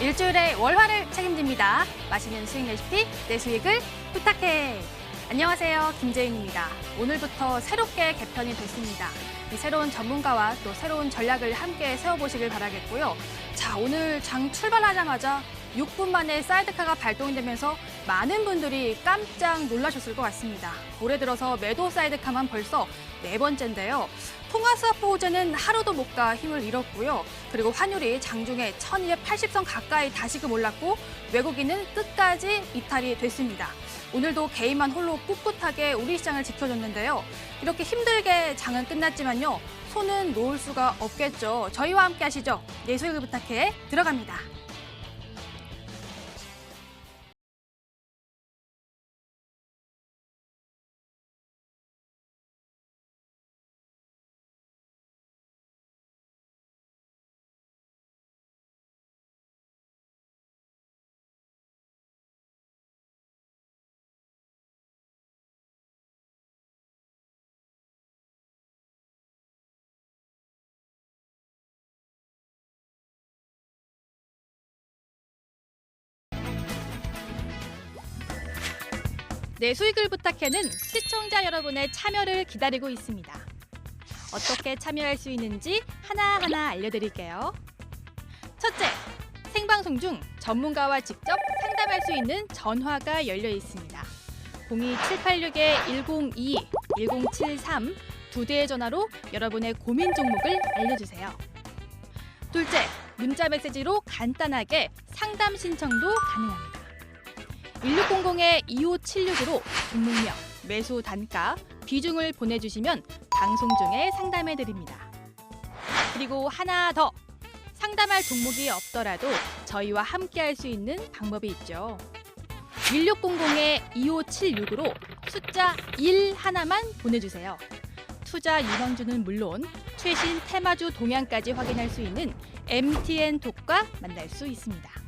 일주일의 월화를 책임집니다. 맛있는 수익 레시피, 내 수익을 부탁해. 안녕하세요, 김재윤입니다. 오늘부터 새롭게 개편이 됐습니다. 이 새로운 전문가와 또 새로운 전략을 함께 세워보시길 바라겠고요. 자, 오늘 장 출발하자마자 6분 만에 사이드카가 발동이 되면서 많은 분들이 깜짝 놀라셨을 것 같습니다. 올해 들어서 매도 사이드카만 벌써 4번째인데요. 통화스와프 호재는 하루도 못 가 힘을 잃었고요. 그리고 환율이 장중에 1280선 가까이 다시금 올랐고 외국인은 끝까지 이탈이 됐습니다. 오늘도 개인만 홀로 꿋꿋하게 우리 시장을 지켜줬는데요. 이렇게 힘들게 장은 끝났지만요. 손은 놓을 수가 없겠죠. 저희와 함께 하시죠. 내 수익을 부탁해 들어갑니다. 내 수익을 부탁해는 시청자 여러분의 참여를 기다리고 있습니다. 어떻게 참여할 수 있는지 하나하나 알려드릴게요. 첫째, 생방송 중 전문가와 직접 상담할 수 있는 전화가 열려 있습니다. 02786-1022, 1073 두 대의 전화로 여러분의 고민 종목을 알려주세요. 둘째, 문자 메시지로 간단하게 상담 신청도 가능합니다. 1600-2576으로 종목명, 매수 단가, 비중을 보내주시면 방송 중에 상담해드립니다. 그리고 하나 더, 상담할 종목이 없더라도 저희와 함께할 수 있는 방법이 있죠. 1600-2576으로 숫자 1 하나만 보내주세요. 투자 유망주는 물론 최신 테마주 동향까지 확인할 수 있는 MTN톡과 만날 수 있습니다.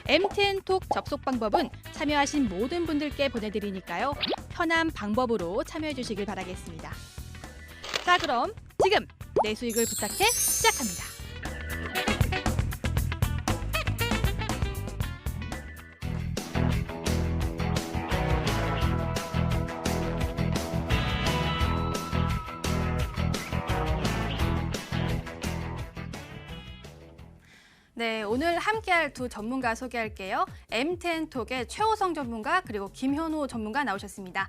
MTN톡 접속 방법은 참여하신 모든 분들께 보내드리니까요. 편한 방법으로 참여해 주시길 바라겠습니다. 자, 그럼 지금 내 수익을 부탁해 시작합니다. 네, 오늘 함께할 두 전문가 소개할게요. MTN톡의 최호성 전문가 그리고 김현호 전문가 나오셨습니다.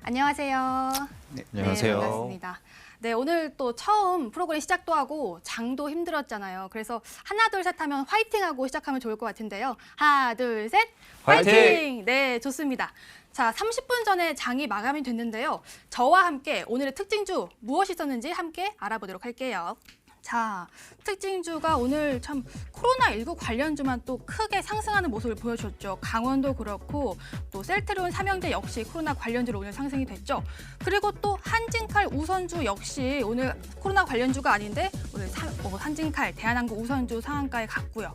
안녕하세요. 네, 안녕하세요. 네, 반갑습니다. 네, 오늘 또 처음 프로그램 시작도 하고 장도 힘들었잖아요. 그래서 하나, 둘, 셋 하면 화이팅하고 시작하면 좋을 것 같은데요. 하나, 둘, 셋, 화이팅! 네, 좋습니다. 자, 30분 전에 장이 마감이 됐는데요. 저와 함께 오늘의 특징주 무엇이 있었는지 함께 알아보도록 할게요. 자, 특징주가 오늘 참 코로나19 관련주만 또 크게 상승하는 모습을 보여줬죠. 강원도 그렇고 또 셀트리온 삼형제 역시 코로나 관련주로 오늘 상승이 됐죠. 그리고 또 한진칼 우선주 역시 오늘 코로나 관련주가 아닌데 오늘 한진칼 대한항공 우선주 상한가에 갔고요.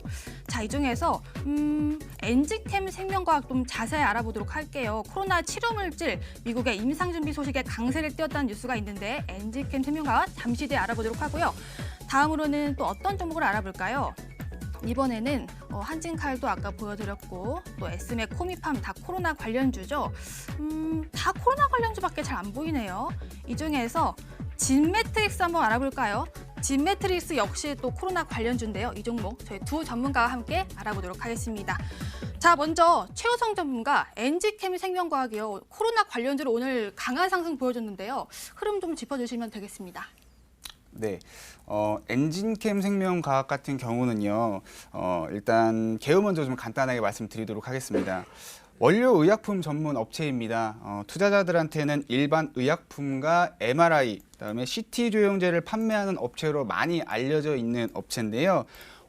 자, 이 중에서 엔지캠 생명과학 좀 자세히 알아보도록 할게요. 코로나 치료물질 미국의 임상준비 소식에 강세를 띄웠다는 뉴스가 있는데 엔지캠 생명과학 잠시 뒤에 알아보도록 하고요. 다음으로는 또 어떤 종목을 알아볼까요? 이번에는 한진칼도 아까 보여드렸고 또 에스맥, 코미팜 다 코로나 관련주죠. 다 코로나 관련주밖에 잘 안 보이네요. 이 중에서 진매트릭스 한번 알아볼까요? 진매트릭스 역시 또 코로나 관련주인데요. 이 종목 저희 두 전문가와 함께 알아보도록 하겠습니다. 자, 먼저 최호성 전문가, 엔지캠 생명과학이요. 코로나 관련주로 오늘 강한 상승 보여줬는데요. 흐름 좀 짚어주시면 되겠습니다. 네, 엔진캠 생명과학 같은 경우는요, 일단 개요 먼저 좀 간단하게 말씀드리도록 하겠습니다. 원료 의약품 전문 업체입니다. 투자자들한테는 일반 의약품과 MRI, 그다음에 CT 조영제를 판매하는 업체로 많이 알려져 있는 업체인데요.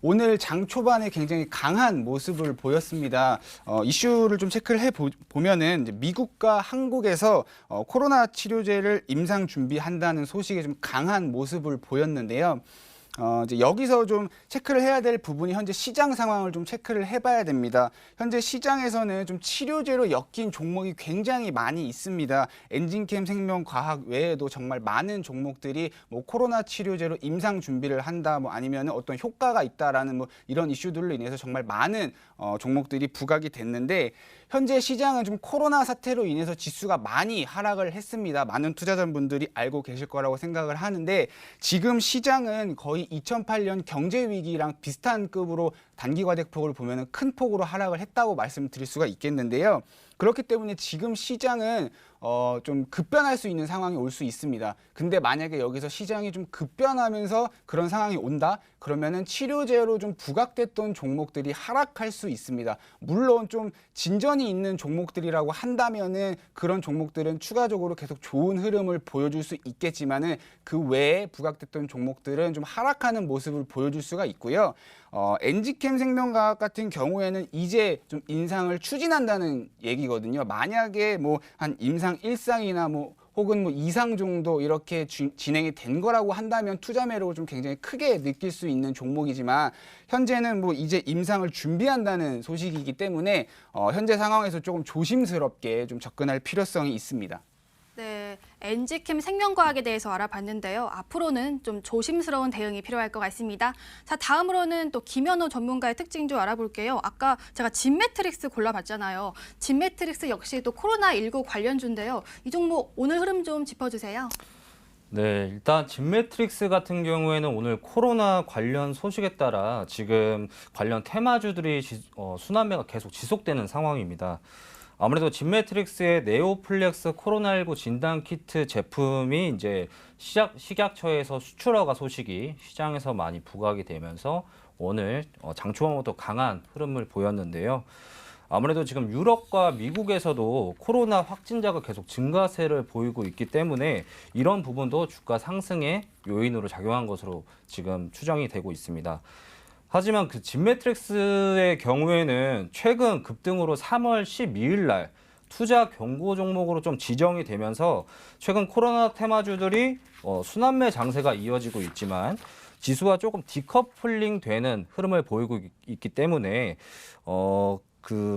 오늘 장 초반에 굉장히 강한 모습을 보였습니다. 이슈를 좀 체크를 해보면은 미국과 한국에서 코로나 치료제를 임상 준비한다는 소식에 좀 강한 모습을 보였는데요. 이제 여기서 좀 체크를 해야 될 부분이 현재 시장 상황을 좀 체크를 해봐야 됩니다. 현재 시장에서는 좀 치료제로 엮인 종목이 굉장히 많이 있습니다. 엔진캠 생명과학 외에도 정말 많은 종목들이 뭐 코로나 치료제로 임상 준비를 한다, 뭐 아니면 어떤 효과가 있다라는 뭐 이런 이슈들로 인해서 정말 많은 종목들이 부각이 됐는데 현재 시장은 좀 코로나 사태로 인해서 지수가 많이 하락을 했습니다. 많은 투자자분들이 알고 계실 거라고 생각을 하는데 지금 시장은 거의 2008년 경제 위기랑 비슷한 급으로 단기 과대폭을 보면 큰 폭으로 하락을 했다고 말씀드릴 수가 있겠는데요. 그렇기 때문에 지금 시장은 좀 급변할 수 있는 상황이 올 수 있습니다. 근데 만약에 여기서 시장이 좀 급변하면서 그런 상황이 온다? 그러면은 치료제로 좀 부각됐던 종목들이 하락할 수 있습니다. 물론 좀 진전이 있는 종목들이라고 한다면은 그런 종목들은 추가적으로 계속 좋은 흐름을 보여줄 수 있겠지만은 그 외에 부각됐던 종목들은 좀 하락하는 모습을 보여줄 수가 있고요. 엔지캠 생명과학 같은 경우에는 이제 좀 인상을 추진한다는 얘기거든요. 만약에 뭐 한 임상 1상이나 뭐 혹은 뭐 2상 정도 이렇게 진행이 된 거라고 한다면 투자 매력을 좀 굉장히 크게 느낄 수 있는 종목이지만 현재는 뭐 이제 임상을 준비한다는 소식이기 때문에 현재 상황에서 조금 조심스럽게 좀 접근할 필요성이 있습니다. 네, 엔지캠 생명과학에 대해서 알아봤는데요. 앞으로는 좀 조심스러운 대응이 필요할 것 같습니다. 자, 다음으로는 또 김현우 전문가의 특징 좀 알아볼게요. 아까 제가 진매트릭스 골라봤잖아요. 진매트릭스 역시 또 코로나19 관련주인데요. 이 종목 오늘 흐름 좀 짚어주세요. 네, 일단 진매트릭스 같은 경우에는 오늘 코로나 관련 소식에 따라 지금 관련 테마주들이 순환매가 계속 지속되는 상황입니다. 아무래도 진매트릭스의 네오플렉스 코로나19 진단키트 제품이 이제 식약처에서 수출 허가 소식이 시장에서 많이 부각이 되면서 오늘 장초반부터 강한 흐름을 보였는데요. 아무래도 지금 유럽과 미국에서도 코로나 확진자가 계속 증가세를 보이고 있기 때문에 이런 부분도 주가 상승의 요인으로 작용한 것으로 지금 추정이 되고 있습니다. 하지만 그 진매트릭스의 경우에는 최근 급등으로 3월 12일 날 투자 경고 종목으로 좀 지정이 되면서 최근 코로나 테마주들이 순환매 장세가 이어지고 있지만 지수와 조금 디커플링 되는 흐름을 보이고 있기 때문에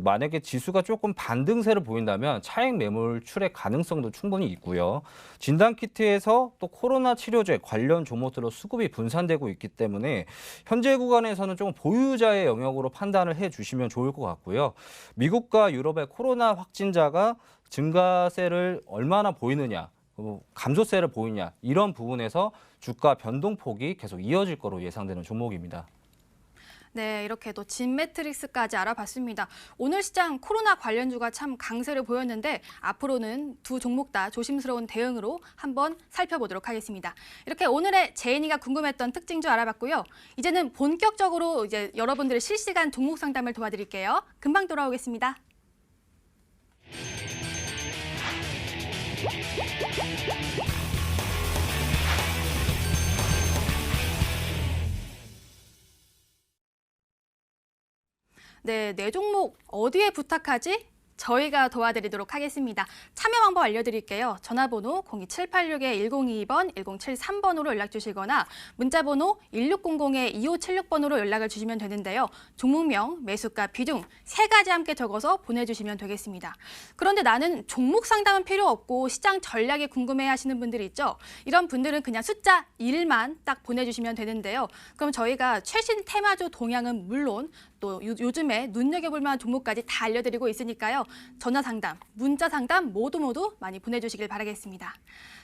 만약에 지수가 조금 반등세를 보인다면 차익 매물출의 가능성도 충분히 있고요. 진단키트에서 또 코로나 치료제 관련 종목들로 수급이 분산되고 있기 때문에 현재 구간에서는 조금 보유자의 영역으로 판단을 해주시면 좋을 것 같고요. 미국과 유럽의 코로나 확진자가 증가세를 얼마나 보이느냐, 감소세를 보이냐 이런 부분에서 주가 변동폭이 계속 이어질 거로 예상되는 종목입니다. 네, 이렇게 또 진매트릭스까지 알아봤습니다. 오늘 시장 코로나 관련주가 참 강세를 보였는데 앞으로는 두 종목 다 조심스러운 대응으로 한번 살펴보도록 하겠습니다. 이렇게 오늘의 제인이가 궁금했던 특징주 알아봤고요. 이제는 본격적으로 이제 여러분들의 실시간 종목 상담을 도와드릴게요. 금방 돌아오겠습니다. 네, 네 종목 어디에 부탁하지? 저희가 도와드리도록 하겠습니다. 참여 방법 알려드릴게요. 전화번호 02786-1022번, 1073번으로 연락 주시거나 문자번호 1600-2576번으로 연락을 주시면 되는데요. 종목명, 매수가, 비중 세 가지 함께 적어서 보내주시면 되겠습니다. 그런데 나는 종목 상담은 필요 없고 시장 전략이 궁금해하시는 분들이 있죠. 이런 분들은 그냥 숫자 1만 딱 보내주시면 되는데요. 그럼 저희가 최신 테마주 동향은 물론 또 요즘에 눈여겨볼 만한 종목까지 다 알려드리고 있으니까요. 전화 상담, 문자 상담 모두 많이 보내주시길 바라겠습니다.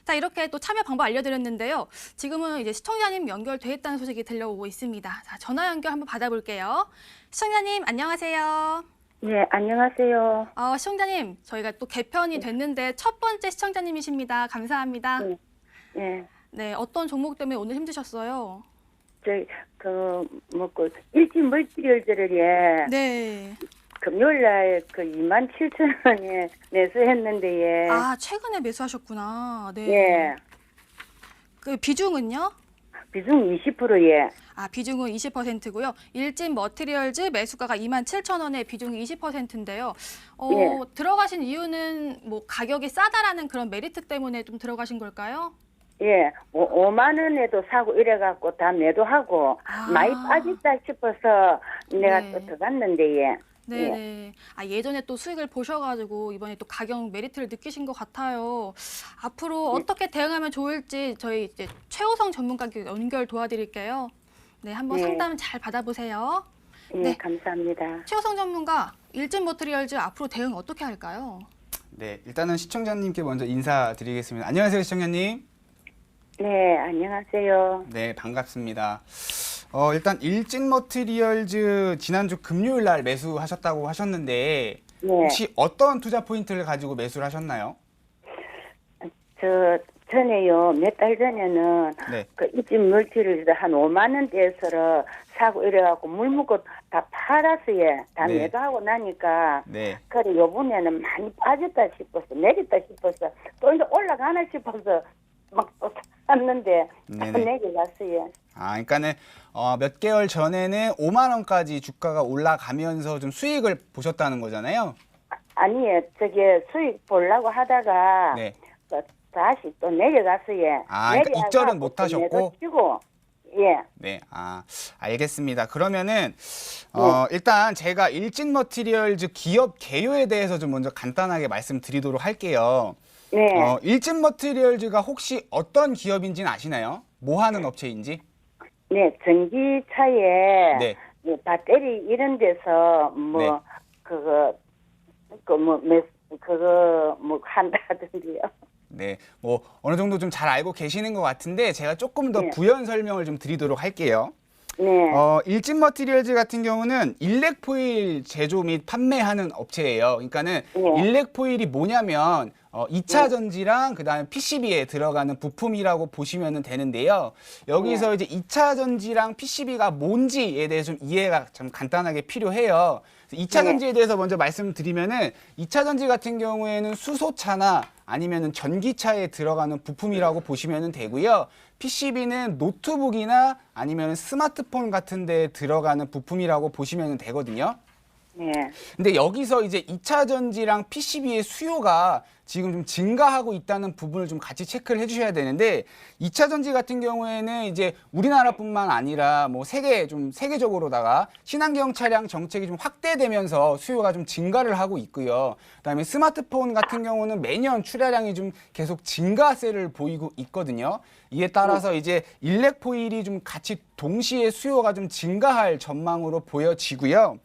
자, 이렇게 또 참여 방법 알려드렸는데요. 지금은 이제 시청자님 연결돼 있다는 소식이 들려오고 있습니다. 자, 전화 연결 한번 받아볼게요. 시청자님 안녕하세요. 네, 안녕하세요. 시청자님, 저희가 또 개편이 됐는데 첫 번째 시청자님이십니다. 감사합니다. 네. 네, 어떤 종목 때문에 오늘 힘드셨어요? 일진 멀티리얼즈를 네. 금요일날 27,000원에 매수했는데 최근에 매수하셨구나. 네. 예. 그 비중은요? 비중 20%예. 비중은 20%고요. 일진 머티리얼즈 매수가가 27,000원에 비중이 20%인데요. 예. 들어가신 이유는 뭐 가격이 싸다라는 그런 메리트 때문에 좀 들어가신 걸까요? 예, 5만 원에도 사고 이래갖고 다 매도하고 아. 많이 빠졌다 싶어서 내가 네. 또 들어갔는데 예. 네네. 아, 예전에 또 수익을 보셔가지고 이번에 또 가격 메리트를 느끼신 것 같아요. 앞으로 어떻게 대응하면 좋을지 저희 이제 최호성 전문가께 연결 도와드릴게요. 네, 한번 네. 상담 잘 받아보세요. 예, 네. 감사합니다. 최호성 전문가, 일진 머트리얼즈 앞으로 대응 어떻게 할까요? 네, 일단은 시청자님께 먼저 인사드리겠습니다. 안녕하세요, 시청자님. 네, 안녕하세요. 네, 반갑습니다. 일단 일진 머티리얼즈 지난주 금요일 날 매수하셨다고 하셨는데 네, 혹시 어떤 투자 포인트를 가지고 매수를 하셨나요? 전에요, 몇 달 전에는 네. 그 이집 물티를 한 5만 원대에서 사고 이래갖고 물 먹고 다 팔았어요. 예. 다 네. 매도하고 나니까 네. 그래 요번에는 많이 빠졌다 싶어서 내렸다 싶어서 또 이제 올라가나 싶어서 막 또 샀는데 다 네네. 내려갔어요. 아, 그러니까는 몇 개월 전에는 5만 원까지 주가가 올라가면서 좀 수익을 보셨다는 거잖아요. 아니에요. 저게 수익 보려고 하다가 네. 또 다시 또 내려갔어요. 아, 그러니까 익절은 못 하셨고? 치고 예. 네, 알겠습니다. 그러면은 일단 제가 일진 머티리얼즈 기업 개요에 대해서 좀 먼저 간단하게 말씀드리도록 할게요. 네. 일진 머티리얼즈가 혹시 어떤 기업인지는 아시나요? 뭐 하는 업체인지? 네, 전기차에 네. 예, 배터리 이런 데서 뭐 네. 그거 뭐 한다던데요. 네, 뭐 어느 정도 좀 잘 알고 계시는 것 같은데 제가 조금 더 네. 부연 설명을 좀 드리도록 할게요. 네. 일진 머티리얼즈 같은 경우는 일렉 포일 제조 및 판매하는 업체예요. 그러니까는 네. 일렉 포일이 뭐냐면 2차 전지랑 그다음에 PCB에 들어가는 부품이라고 보시면 되는데요. 여기서 이제 2차 전지랑 PCB가 뭔지에 대해서 좀 이해가 좀 간단하게 필요해요. 2차 네. 전지에 대해서 먼저 말씀드리면은 2차 전지 같은 경우에는 수소차나 아니면은 전기차에 들어가는 부품이라고 보시면 되고요. PCB는 노트북이나 아니면 스마트폰 같은 데에 들어가는 부품이라고 보시면 되거든요. 네. 근데 여기서 이제 2차 전지랑 PCB의 수요가 지금 좀 증가하고 있다는 부분을 좀 같이 체크를 해주셔야 되는데 2차 전지 같은 경우에는 이제 우리나라뿐만 아니라 뭐 세계적으로다가 친환경 차량 정책이 좀 확대되면서 수요가 좀 증가를 하고 있고요. 그다음에 스마트폰 같은 경우는 매년 출하량이 좀 계속 증가세를 보이고 있거든요. 이에 따라서 이제 일렉 포일이 좀 같이 동시에 수요가 좀 증가할 전망으로 보여지고요.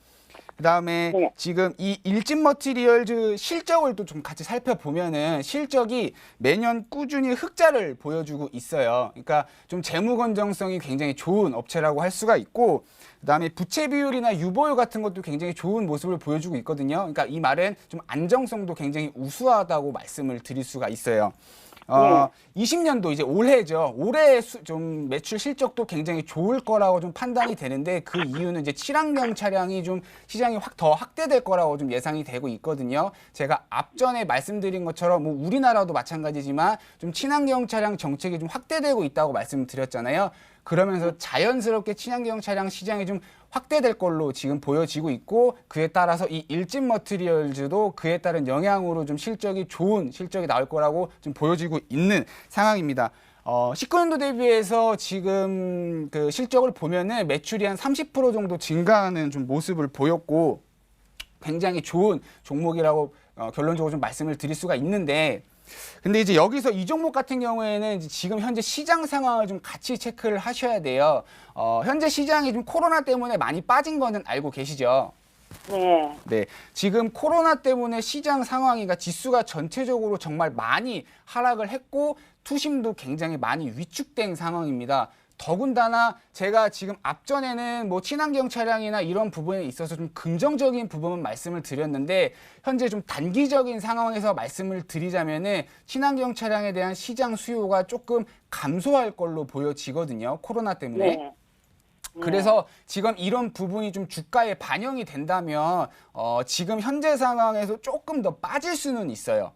그다음에 네. 지금 이 일진 머티리얼즈 실적을 또 좀 같이 살펴보면은 실적이 매년 꾸준히 흑자를 보여주고 있어요. 그러니까 좀 재무 건전성이 굉장히 좋은 업체라고 할 수가 있고 그다음에 부채 비율이나 유보율 같은 것도 굉장히 좋은 모습을 보여주고 있거든요. 그러니까 이 말은 좀 안정성도 굉장히 우수하다고 말씀을 드릴 수가 있어요. 20년도 이제 올해죠. 올해 좀 매출 실적도 굉장히 좋을 거라고 좀 판단이 되는데 그 이유는 이제 친환경 차량이 좀 시장이 더 확대될 거라고 좀 예상이 되고 있거든요. 제가 앞전에 말씀드린 것처럼 뭐 우리나라도 마찬가지지만 좀 친환경 차량 정책이 좀 확대되고 있다고 말씀드렸잖아요. 그러면서 자연스럽게 친환경 차량 시장이 좀 확대될 걸로 지금 보여지고 있고 그에 따라서 이 일진 머티리얼즈도 그에 따른 영향으로 좀 좋은 실적이 나올 거라고 좀 보여지고 있는 상황입니다. 19년도 대비해서 지금 그 실적을 보면은 매출이 한 30% 정도 증가하는 좀 모습을 보였고 굉장히 좋은 종목이라고 결론적으로 좀 말씀을 드릴 수가 있는데 근데 이제 여기서 이 종목 같은 경우에는 지금 현재 시장 상황을 좀 같이 체크를 하셔야 돼요. 현재 시장이 좀 코로나 때문에 많이 빠진 거는 알고 계시죠? 네. 네, 지금 코로나 때문에 시장 상황이 지수가 전체적으로 정말 많이 하락을 했고 투심도 굉장히 많이 위축된 상황입니다. 더군다나 제가 지금 앞전에는 뭐 친환경 차량이나 이런 부분에 있어서 좀 긍정적인 부분은 말씀을 드렸는데 현재 좀 단기적인 상황에서 말씀을 드리자면은 친환경 차량에 대한 시장 수요가 조금 감소할 걸로 보여지거든요. 코로나 때문에. 네. 그래서 지금 이런 부분이 좀 주가에 반영이 된다면 지금 현재 상황에서 조금 더 빠질 수는 있어요.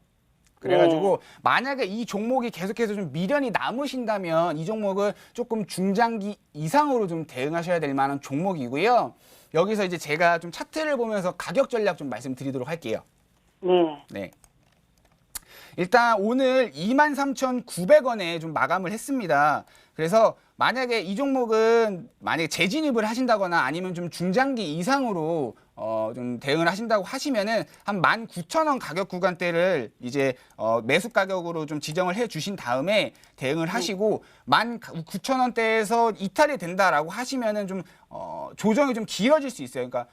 그래가지고 만약에 이 종목이 계속해서 좀 미련이 남으신다면 이 종목은 조금 중장기 이상으로 좀 대응하셔야 될 만한 종목이고요. 여기서 이제 제가 좀 차트를 보면서 가격 전략 좀 말씀드리도록 할게요. 네. 네. 일단 오늘 23,900원에 좀 마감을 했습니다. 그래서 만약에 이 종목은 만약에 재진입을 하신다거나 아니면 좀 중장기 이상으로 좀 대응을 하신다고 하시면은 한 19,000원 가격 구간대를 이제 매수 가격으로 좀 지정을 해 주신 다음에 대응을 하시고 19,000원대에서 이탈이 된다라고 하시면은 좀 조정이 좀 길어질 수 있어요. 그러니까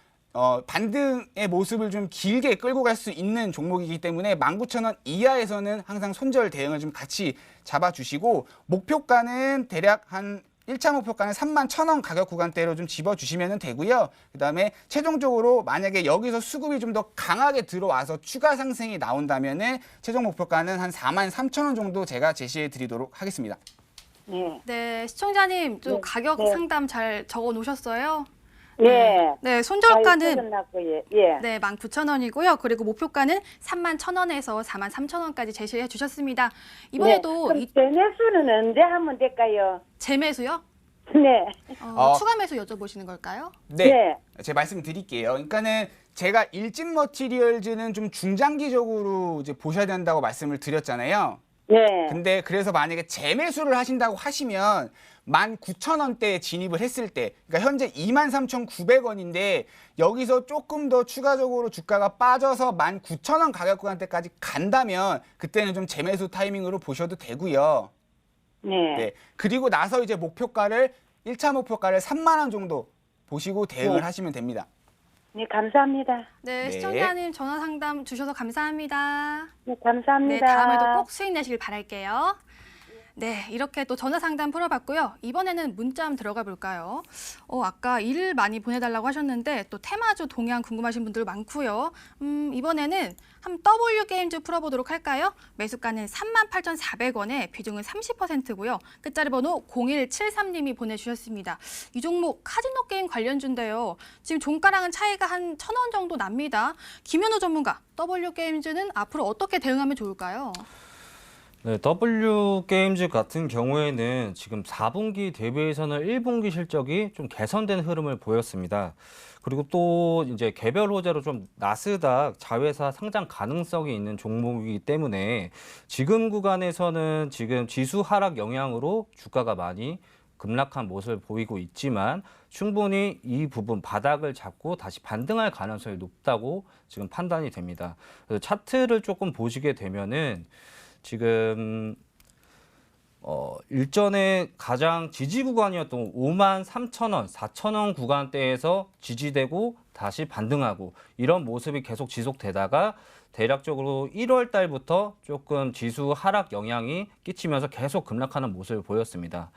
반등의 모습을 좀 길게 끌고 갈 수 있는 종목이기 때문에 19,000원 이하에서는 항상 손절 대응을 좀 같이 잡아주시고 목표가는 대략 한 1차 목표가는 31,000원 가격 구간대로 좀 집어주시면 되고요. 그다음에 최종적으로 만약에 여기서 수급이 좀 더 강하게 들어와서 추가 상승이 나온다면은 최종 목표가는 한 43,000원 정도 제가 제시해 드리도록 하겠습니다. 네. 네, 시청자님 좀 네, 가격 네. 상담 잘 적어 놓으셨어요? 네. 네, 손절가는 끝났고요. 예. 네, 19,000원이고요. 그리고 목표가는 31,000원에서 43,000원까지 제시해 주셨습니다. 이번에도 네. 매수는 언제 하면 될까요? 재매수요? 네. 추가 매수 여쭤보시는 걸까요? 네, 네. 제 말씀 드릴게요. 그러니까는 제가 일진 머티리얼즈는 좀 중장기적으로 이제 보셔야 된다고 말씀을 드렸잖아요. 네. 근데 그래서 만약에 재매수를 하신다고 하시면 19,000원대에 진입을 했을 때, 그러니까 현재 23,900원인데 여기서 조금 더 추가적으로 주가가 빠져서 19,000원 가격 구간대까지 간다면 그때는 좀 재매수 타이밍으로 보셔도 되고요. 네. 네. 그리고 나서 이제 목표가를 1차 목표가를 3만 원 정도 보시고 대응을 네. 하시면 됩니다. 네, 감사합니다. 네, 네. 시청자님 전화 상담 주셔서 감사합니다. 네, 네, 감사합니다. 다음에도 꼭 수익 내시길 바랄게요. 네, 이렇게 또 전화 상담 풀어봤고요. 이번에는 문자 한번 들어가 볼까요? 아까 일 많이 보내달라고 하셨는데 또 테마주 동향 궁금하신 분들 많고요. 이번에는 한 W 게임즈 풀어보도록 할까요? 매수가는 38,400원에 비중은 30%고요. 끝자리 번호 0173님이 보내주셨습니다. 이 종목 카지노 게임 관련주인데요. 지금 종가랑은 차이가 한 1,000원 정도 납니다. 김현우 전문가, W 게임즈는 앞으로 어떻게 대응하면 좋을까요? 네, W 게임즈 같은 경우에는 지금 4분기 대비해서는 1분기 실적이 좀 개선된 흐름을 보였습니다. 그리고 또 이제 개별 호재로 좀 나스닥 자회사 상장 가능성이 있는 종목이기 때문에 지금 구간에서는 지금 지수 하락 영향으로 주가가 많이 급락한 모습을 보이고 있지만 충분히 이 부분 바닥을 잡고 다시 반등할 가능성이 높다고 지금 판단이 됩니다. 그래서 차트를 조금 보시게 되면은 지금 일전에 가장 지지 구간이었던 53,000원, 4,000원 구간대에서 지지되고 다시 반등하고 이런 모습이 계속 지속되다가 대략적으로 1월 달부터 조금 지수 하락 영향이 끼치면서 계속 급락하는 모습을 보였습니다.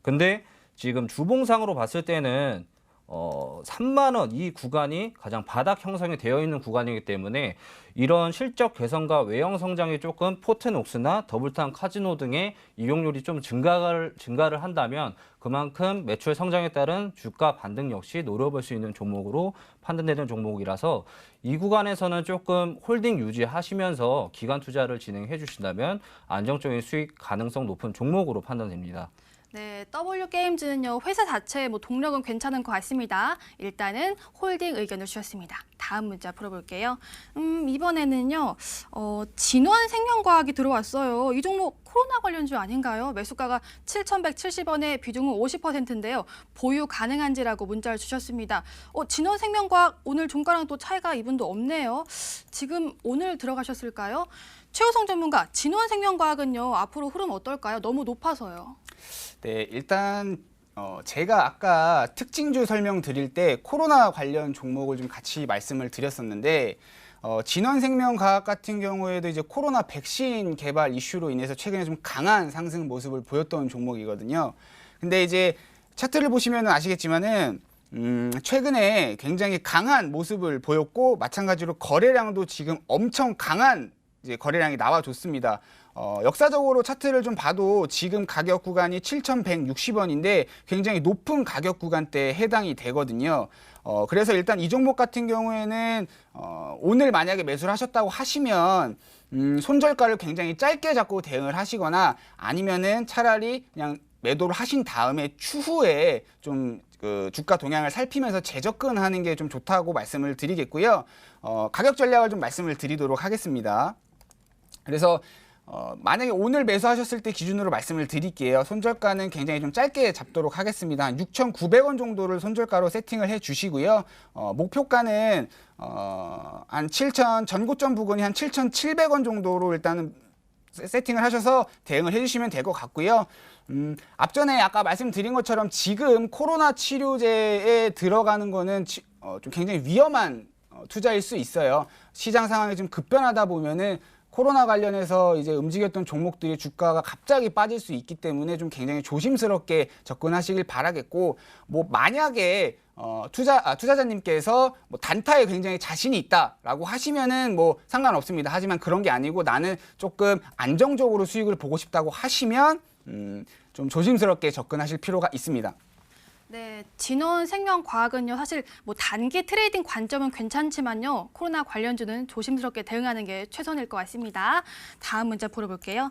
근데 지금 주봉상으로 봤을 때는 3만 원 이 구간이 가장 바닥 형성이 되어 있는 구간이기 때문에 이런 실적 개선과 외형 성장이 조금 포트녹스나 더블탄 카지노 등의 이용률이 좀 증가를 한다면 그만큼 매출 성장에 따른 주가 반등 역시 노려볼 수 있는 종목으로 판단되는 종목이라서 이 구간에서는 조금 홀딩 유지하시면서 기간 투자를 진행해 주신다면 안정적인 수익 가능성 높은 종목으로 판단됩니다. 네, W 게임즈는요, 회사 자체의 동력은 괜찮은 것 같습니다. 일단은 홀딩 의견을 주셨습니다. 다음 문자 풀어볼게요. 이번에는요, 진원생명과학이 들어왔어요. 이 종목 코로나 관련주 아닌가요? 매수가가 7,170원에 비중은 50%인데요. 보유 가능한지라고 문자를 주셨습니다. 진원생명과학 오늘 종가랑 또 차이가 이분도 없네요. 지금 오늘 들어가셨을까요? 최호성 전문가, 진원생명과학은요, 앞으로 흐름 어떨까요? 너무 높아서요. 네, 일단 제가 아까 특징주 설명드릴 때 코로나 관련 종목을 좀 같이 말씀을 드렸었는데 진원생명과학 같은 경우에도 이제 코로나 백신 개발 이슈로 인해서 최근에 좀 강한 상승 모습을 보였던 종목이거든요. 근데 이제 차트를 보시면 아시겠지만은 최근에 굉장히 강한 모습을 보였고 마찬가지로 거래량도 지금 엄청 강한 이제 거래량이 나와줬습니다. 역사적으로 차트를 좀 봐도 지금 가격 구간이 7,160원인데 굉장히 높은 가격 구간대에 해당이 되거든요. 그래서 일단 이 종목 같은 경우에는 오늘 만약에 매수를 하셨다고 하시면 손절가를 굉장히 짧게 잡고 대응을 하시거나 아니면은 차라리 그냥 매도를 하신 다음에 추후에 좀 그 주가 동향을 살피면서 재접근하는 게 좀 좋다고 말씀을 드리겠고요. 가격 전략을 좀 말씀을 드리도록 하겠습니다. 그래서 만약에 오늘 매수하셨을 때 기준으로 말씀을 드릴게요. 손절가는 굉장히 좀 짧게 잡도록 하겠습니다. 한 6,900원 정도를 손절가로 세팅을 해 주시고요. 목표가는 한 7,000, 전고점 부근이 한 7,700원 정도로 일단은 세팅을 하셔서 대응을 해주시면 될 것 같고요. 앞전에 아까 말씀드린 것처럼 지금 코로나 치료제에 들어가는 거는 좀 굉장히 위험한 투자일 수 있어요. 시장 상황이 좀 급변하다 보면은 코로나 관련해서 이제 움직였던 종목들이 주가가 갑자기 빠질 수 있기 때문에 좀 굉장히 조심스럽게 접근하시길 바라겠고, 뭐 만약에 투자자님께서 뭐 단타에 굉장히 자신이 있다라고 하시면은 뭐 상관없습니다. 하지만 그런 게 아니고 나는 조금 안정적으로 수익을 보고 싶다고 하시면 좀 조심스럽게 접근하실 필요가 있습니다. 네, 진원생명과학은요, 사실 뭐 단기 트레이딩 관점은 괜찮지만요, 코로나 관련주는 조심스럽게 대응하는 게 최선일 것 같습니다. 다음 문제 풀어볼게요.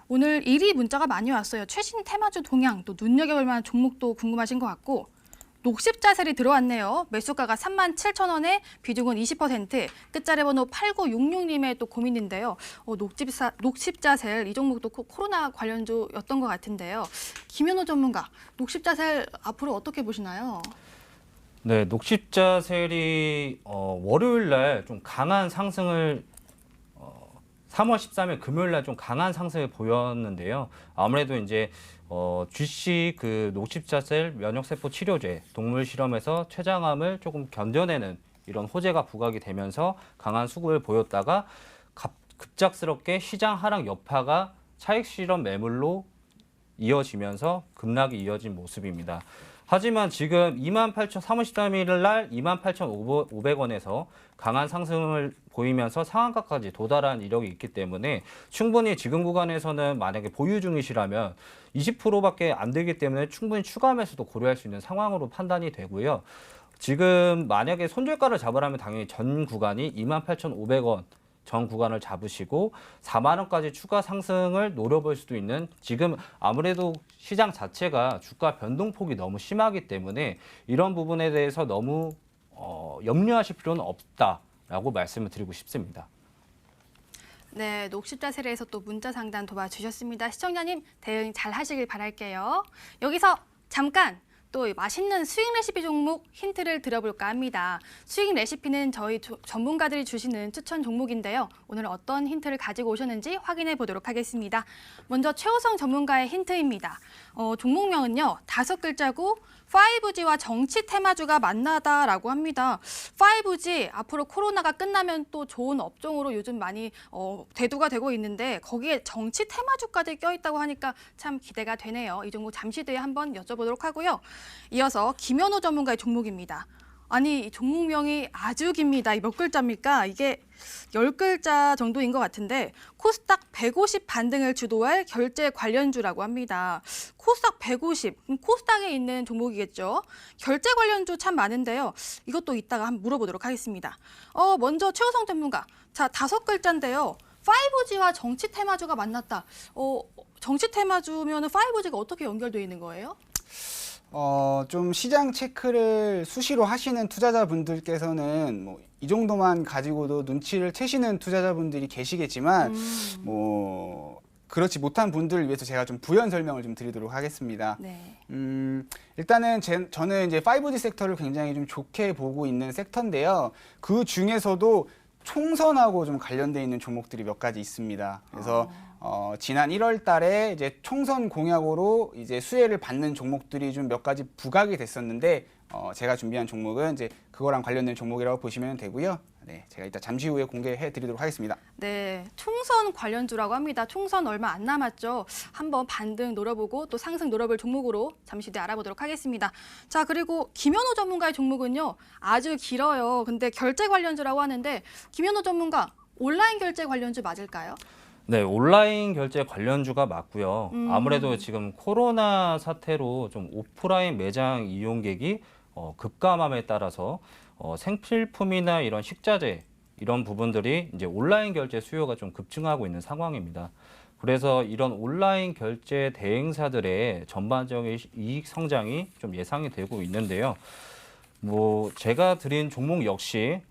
오늘 1위 문자가 많이 왔어요. 최신 테마주 동향, 또 눈여겨볼 만한 종목도 궁금하신 것 같고, 녹십자셀이 들어왔네요. 매수가가 37,000원에 비중은 20%, 끝자리 번호 8966님의 또 고민인데요. 녹십자셀 이 종목도 코로나 관련주였던 것 같은데요. 김현우 전문가, 녹십자셀 앞으로 어떻게 보시나요? 네, 녹십자셀이 월요일 날 좀 강한 상승을 3월 13일 금요일 날 좀 강한 상승을 보였는데요. 아무래도 이제 GC 그 녹십자셀 면역세포 치료제 동물 실험에서 췌장암을 조금 견뎌내는 이런 호재가 부각이 되면서 강한 수급을 보였다가 급작스럽게 시장 하락 여파가 차익 실험 매물로 이어지면서 급락이 이어진 모습입니다. 하지만 지금 3월 13일 날 28,500원에서 강한 상승을 보이면서 상한가까지 도달한 이력이 있기 때문에 충분히 지금 구간에서는 만약에 보유 중이시라면 20%밖에 안 되기 때문에 충분히 추가 매수도 고려할 수 있는 상황으로 판단이 되고요. 지금 만약에 손절가를 잡으라면 당연히 전 구간이 28,500원 전 구간을 잡으시고 4만 원까지 추가 상승을 노려볼 수도 있는, 지금 아무래도 시장 자체가 주가 변동폭이 너무 심하기 때문에 이런 부분에 대해서 너무 염려하실 필요는 없다라고 말씀을 드리고 싶습니다. 네, 녹십자셀에서 또 문자 상담 도와주셨습니다. 시청자님 대응 잘 하시길 바랄게요. 여기서 잠깐 또 맛있는 수익 레시피 종목 힌트를 드려볼까 합니다. 수익 레시피는 저희 전문가들이 주시는 추천 종목인데요. 오늘 어떤 힌트를 가지고 오셨는지 확인해 보도록 하겠습니다. 먼저 최호성 전문가의 힌트입니다. 종목명은요, 5글자고 5G와 정치 테마주가 만나다라고 합니다. 5G, 앞으로 코로나가 끝나면 또 좋은 업종으로 요즘 많이 대두가 되고 있는데 거기에 정치 테마주까지 껴있다고 하니까 참 기대가 되네요. 이 종목 잠시 뒤에 한번 여쭤보도록 하고요. 이어서 김현우 전문가의 종목입니다. 아니, 이 종목명이 아주 깁니다. 이 몇 글자입니까? 이게 10글자 정도인 것 같은데 코스닥 150 반등을 주도할 결제 관련주라고 합니다. 코스닥 150, 코스닥에 있는 종목이겠죠. 결제 관련주 참 많은데요. 이것도 이따가 한번 물어보도록 하겠습니다. 먼저 최호성 전문가, 자, 5글자인데요. 5G와 정치 테마주가 만났다. 정치 테마주면 5G가 어떻게 연결되어 있는 거예요? 좀 시장 체크를 수시로 하시는 투자자분들께서는 뭐 이 정도만 가지고도 눈치를 채시는 투자자분들이 계시겠지만 뭐 그렇지 못한 분들을 위해서 제가 좀 부연 설명을 좀 드리도록 하겠습니다. 네. 일단은 저는 이제 5G 섹터를 굉장히 좀 좋게 보고 있는 섹터인데요. 그 중에서도 총선하고 좀 관련돼 있는 종목들이 몇 가지 있습니다. 그래서 지난 1월 달에 이제 총선 공약으로 이제 수혜를 받는 종목들이 좀 몇 가지 부각이 됐었는데 제가 준비한 종목은 이제 그거랑 관련된 종목이라고 보시면 되고요. 네, 제가 이따 잠시 후에 공개해 드리도록 하겠습니다. 네, 총선 관련주라고 합니다. 총선 얼마 안 남았죠. 한번 반등 노려보고 또 상승 노려볼 종목으로 잠시 뒤에 알아보도록 하겠습니다. 자, 그리고 김현우 전문가의 종목은요, 아주 길어요. 근데 결제 관련주라고 하는데 김현우 전문가, 온라인 결제 관련주 맞을까요? 네, 온라인 결제 관련주가 맞고요. 아무래도 지금 코로나 사태로 좀 오프라인 매장 이용객이 급감함에 따라서 생필품이나 이런 식자재 이런 부분들이 이제 온라인 결제 수요가 좀 급증하고 있는 상황입니다. 그래서 이런 온라인 결제 대행사들의 전반적인 이익 성장이 좀 예상이 되고 있는데요. 뭐 제가 드린 종목 역시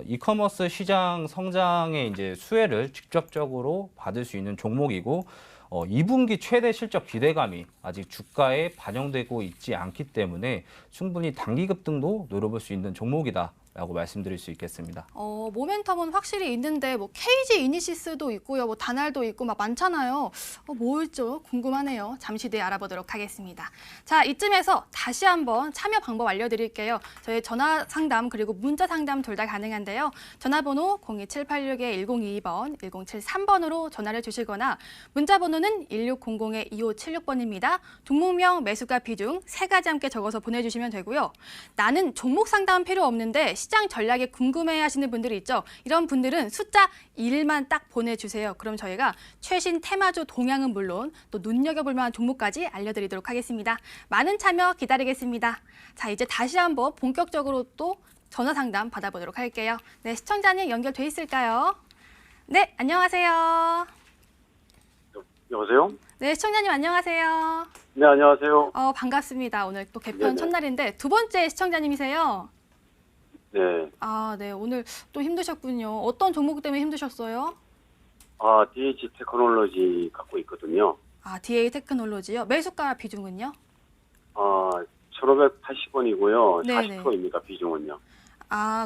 이커머스 시장 성장의 이제 수혜를 직접적으로 받을 수 있는 종목이고 2분기 최대 실적 기대감이 아직 주가에 반영되고 있지 않기 때문에 충분히 단기 급등도 노려볼 수 있는 종목이다라고 말씀드릴 수 있겠습니다. 모멘텀은 확실히 있는데 뭐 KG 이니시스도 있고요, 뭐 다날도 있고 막 많잖아요. 뭐일죠? 궁금하네요. 잠시 뒤에 알아보도록 하겠습니다. 자, 이쯤에서 다시 한번 참여 방법 알려드릴게요. 저희 전화 상담 그리고 문자 상담 둘 다 가능한데요. 전화번호 02786-1022번, 1073번으로 전화를 주시거나 문자 번호는 1600-2576번입니다. 종목명, 매수가, 비중 세 가지 함께 적어서 보내주시면 되고요. 나는 종목 상담 필요 없는데 시장 전략에 궁금해하시는 분들이 있죠. 이런 분들은 숫자 1만 딱 보내주세요. 그럼 저희가 최신 테마주 동향은 물론 또 눈여겨볼 만한 종목까지 알려드리도록 하겠습니다. 많은 참여 기다리겠습니다. 자, 이제 다시 한번 본격적으로 또 전화 상담 받아보도록 할게요. 네, 시청자님 연결돼 있을까요? 네, 안녕하세요. 여보세요? 네, 시청자님 안녕하세요. 네, 안녕하세요. 반갑습니다. 오늘 또 개편 네네. 첫날인데 두 번째 시청자님이세요. 네. 네, 오늘 또 힘드셨군요. 어떤 종목 때문에 힘드셨어요? DH 테크놀로지 갖고 있거든요. DA 테크놀로지요. 매수가 비중은요? 1,580원이고요. 네네. 40%입니다, 비중은요.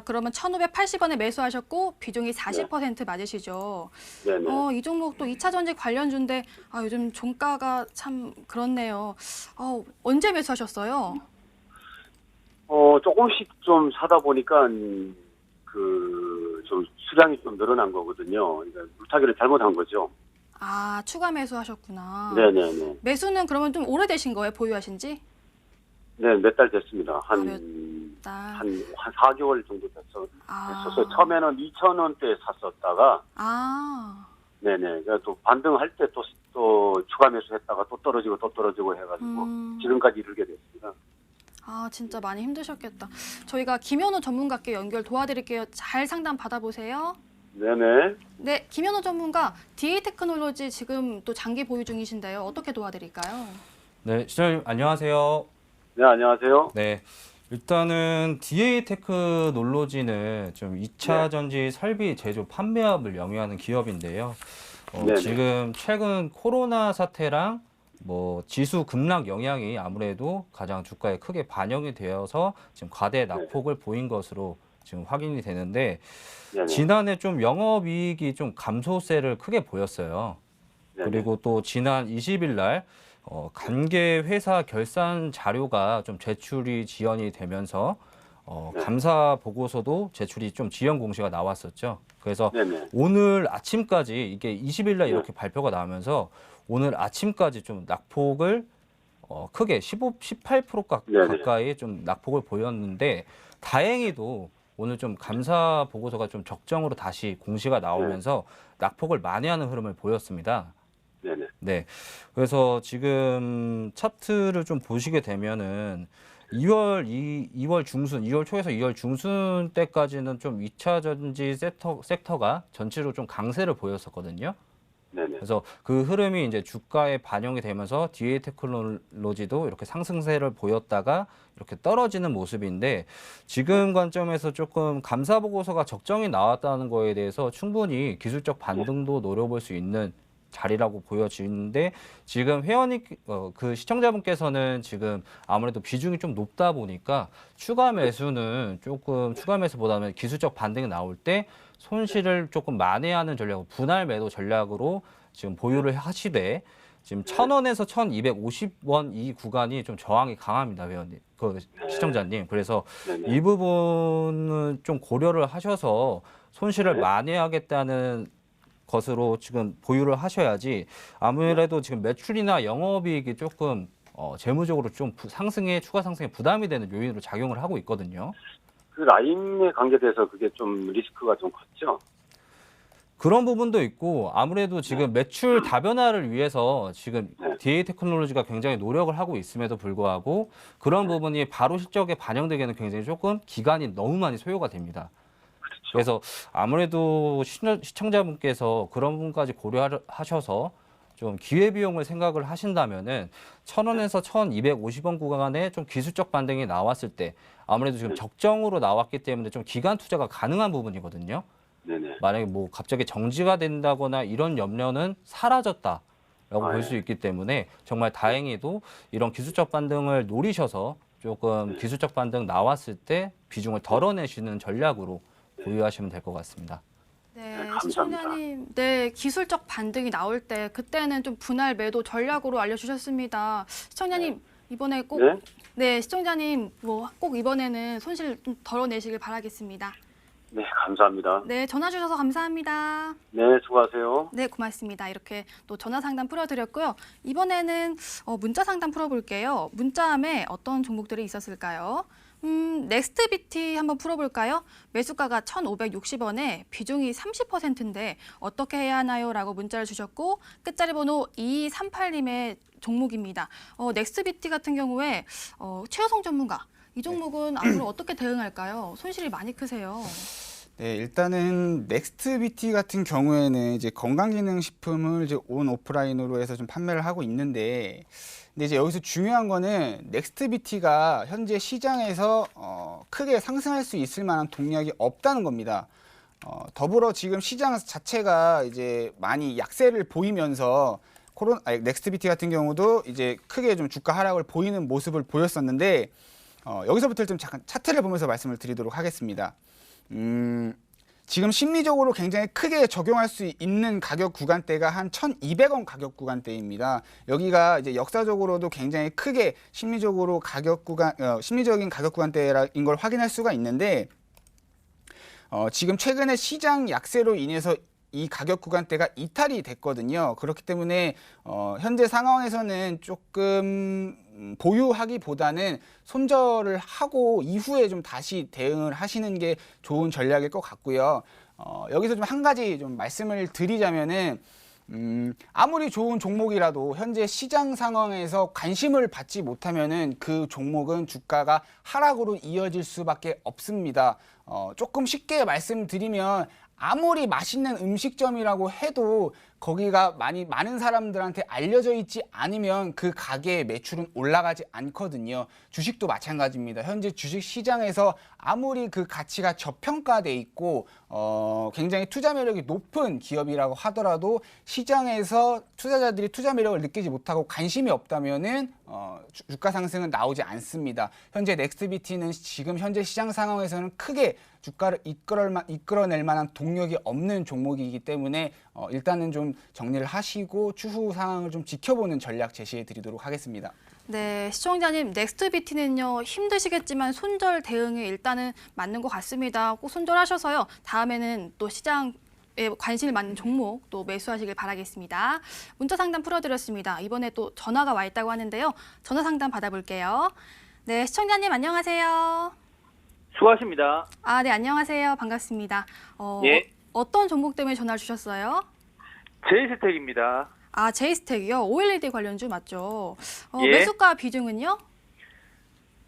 그러면 1,580원에 매수하셨고 비중이 40% 맞으시죠? 네네. 이 종목 또 2차 전지 관련주인데 요즘 종가가 참 그렇네요. 언제 매수하셨어요? 조금씩 좀 사다 보니까, 좀 수량이 좀 늘어난 거거든요. 그러니까 물타기를 잘못한 거죠. 추가 매수하셨구나. 네네네. 매수는 그러면 좀 오래되신 거예요? 보유하신 지? 네, 몇 달 됐습니다. 한 달. 4개월 정도 됐어서 처음에는 2,000원대에 샀었다가, 네네. 그러니까 또 반등할 때 또 추가 매수했다가 또 떨어지고 해가지고 지금까지 이르게 됐습니다. 진짜 많이 힘드셨겠다. 저희가 김현우 전문가께 연결 도와드릴게요. 잘 상담 받아보세요. 네네. 네, 김현우 전문가, DA 테크놀로지 지금 또 장기 보유 중이신데요. 어떻게 도와드릴까요? 네, 시청자님 안녕하세요. 네, 안녕하세요. 네. 일단은 DA 테크놀로지는 좀 2차 전지 설비 제조 판매업을 영위하는 기업인데요. 네네. 지금 최근 코로나 사태랑 뭐 지수 급락 영향이 아무래도 가장 주가에 크게 반영이 되어서 지금 과대 낙폭을 보인 것으로 지금 확인이 되는데 네네. 지난해 좀 영업이익이 좀 감소세를 크게 보였어요. 네네. 그리고 또 지난 20일 날 관계 회사 결산 자료가 좀 제출이 지연이 되면서 감사 보고서도 제출이 좀 지연 공시가 나왔었죠. 그래서 네네. 오늘 아침까지 이게 20일 날 네. 이렇게 발표가 나오면서 오늘 아침까지 좀 낙폭을 크게 18% 네네. 가까이 좀 낙폭을 보였는데 다행히도 오늘 좀 감사 보고서가 좀 적정으로 다시 공시가 나오면서 낙폭을 만회하는 흐름을 보였습니다. 네네. 네. 그래서 지금 차트를 좀 보시게 되면은 2월 중순, 2월 초에서 2월 중순 때까지는 좀 2차 전지 섹터가 전체로 좀 강세를 보였었거든요. 네네. 그래서 그 흐름이 이제 주가에 반영이 되면서 DA 테크놀로지도 이렇게 상승세를 보였다가 이렇게 떨어지는 모습인데 지금 관점에서 조금 감사 보고서가 적정히 나왔다는 거에 대해서 충분히 기술적 반등도 노려볼 수 있는 자리라고 보여지는데 지금 회원이 그 시청자분께서는 지금 아무래도 비중이 좀 높다 보니까 추가 매수는 조금 추가 매수보다는 기술적 반등이 나올 때 손실을 조금 만회하는 전략, 분할 매도 전략으로 지금 보유를 하시되 지금 1,000원에서 1,250원 이 구간이 좀 저항이 강합니다, 회원님, 그 시청자님. 그래서 네네. 이 부분은 좀 고려를 하셔서 손실을 만회하겠다는 것으로 지금 보유를 하셔야지 아무래도 지금 매출이나 영업이익이 조금 재무적으로 좀 추가 상승에 부담이 되는 요인으로 작용을 하고 있거든요. 그 라인에 관계돼서 그게 좀 리스크가 좀 컸죠? 그런 부분도 있고 아무래도 지금 매출 다변화를 위해서 지금 DA 테크놀로지가 굉장히 노력을 하고 있음에도 불구하고 그런 부분이 바로 실적에 반영되기에는 굉장히 조금 기간이 너무 많이 소요가 됩니다. 그래서 아무래도 시청자분께서 그런 부분까지 고려하셔서 좀 기회비용을 생각을 하신다면은 1,000원에서 1,250원 구간에 좀 기술적 반등이 나왔을 때 아무래도 지금 적정으로 나왔기 때문에 좀 기간 투자가 가능한 부분이거든요. 네네. 만약에 뭐 갑자기 정지가 된다거나 이런 염려는 사라졌다라고 볼 수 있기 때문에 정말 다행히도 이런 기술적 반등을 노리셔서 조금 기술적 반등 나왔을 때 비중을 덜어내시는 전략으로 보유하시면 될 것 같습니다. 네, 감사합니다. 시청자님, 네, 기술적 반등이 나올 때 그때는 좀 분할 매도 전략으로 알려주셨습니다. 시청자님, 이번에 꼭, 네? 네, 시청자님, 뭐 꼭 이번에는 손실 좀 덜어내시길 바라겠습니다. 네, 감사합니다. 네, 전화 주셔서 감사합니다. 네, 수고하세요. 네, 고맙습니다. 이렇게 또 전화 상담 풀어드렸고요. 이번에는 문자 상담 풀어볼게요. 문자함에 어떤 종목들이 있었을까요? 넥스트비티 한번 풀어볼까요? 매수가가 1,560원에 비중이 30%인데 어떻게 해야 하나요? 라고 문자를 주셨고 끝자리 번호 2238님의 종목입니다. 넥스트비티 같은 경우에 최호성 전문가, 이 종목은 앞으로 어떻게 대응할까요? 손실이 많이 크세요. 네, 일단은 넥스트비티 같은 경우에는 이제 건강기능식품을 이제 온 오프라인으로 해서 좀 판매를 하고 있는데, 근데 이제 여기서 중요한 거는 넥스트비티가 현재 시장에서 크게 상승할 수 있을 만한 동력이 없다는 겁니다. 더불어 지금 시장 자체가 이제 많이 약세를 보이면서 넥스트비티 같은 경우도 이제 크게 좀 주가 하락을 보이는 모습을 보였었는데, 여기서부터 좀 잠깐 차트를 보면서 말씀을 드리도록 하겠습니다. 지금 심리적으로 굉장히 크게 적용할 수 있는 가격 구간대가 한 1,200원 가격 구간대입니다. 여기가 이제 역사적으로도 굉장히 크게 심리적으로 심리적인 가격 구간대인 걸 확인할 수가 있는데, 지금 최근에 시장 약세로 인해서 이 가격 구간대가 이탈이 됐거든요. 그렇기 때문에 현재 상황에서는 조금 보유하기보다는 손절을 하고 이후에 좀 다시 대응을 하시는 게 좋은 전략일 것 같고요. 여기서 좀 한 가지 좀 말씀을 드리자면은 아무리 좋은 종목이라도 현재 시장 상황에서 관심을 받지 못하면은 그 종목은 주가가 하락으로 이어질 수밖에 없습니다. 조금 쉽게 말씀드리면 아무리 맛있는 음식점이라고 해도 거기가 많은 사람들한테 알려져 있지 않으면 그 가게의 매출은 올라가지 않거든요. 주식도 마찬가지입니다. 현재 주식 시장에서 아무리 그 가치가 저평가돼 있고 굉장히 투자 매력이 높은 기업이라고 하더라도 시장에서 투자자들이 투자 매력을 느끼지 못하고 관심이 없다면은 주가 상승은 나오지 않습니다. 현재 넥스트비티는 지금 현재 시장 상황에서는 크게 주가를 이끌어낼 만한 동력이 없는 종목이기 때문에 일단은 좀 정리를 하시고 추후 상황을 좀 지켜보는 전략 제시해 드리도록 하겠습니다. 네, 시청자님, 넥스트비티는요, 힘드시겠지만 손절 대응에 일단은 맞는 것 같습니다. 꼭 손절하셔서요, 다음에는 또 시장에 관심을 받는 종목 또 매수하시길 바라겠습니다. 문자 상담 풀어드렸습니다. 이번에 또 전화가 와 있다고 하는데요. 전화 상담 받아볼게요. 네, 시청자님 안녕하세요. 수고하십니다. 아, 네, 안녕하세요. 반갑습니다. 예. 어떤 종목 때문에 전화를 주셨어요? 제이스텍입니다. 아, 제이스텍이요? OLED 관련주 맞죠? 예. 매수가 비중은요?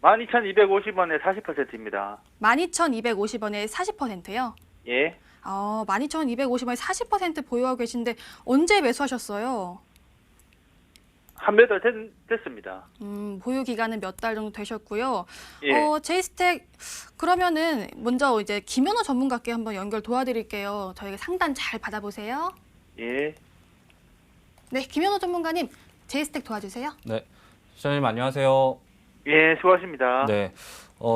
12,250원에 40%입니다. 12,250원에 40%요? 예. 12,250원에 40% 보유하고 계신데 언제 매수하셨어요? 한 몇 달 됐습니다. 보유 기간은 몇 달 정도 되셨고요. 예. 제이스텍 그러면은 먼저 이제 김현우 전문가께 한번 연결 도와드릴게요. 저희가 상담 잘 받아보세요. 예. 네, 김현우 전문가님, 제이스텍 도와주세요. 네, 시청자님 안녕하세요. 예, 수고하십니다. 네.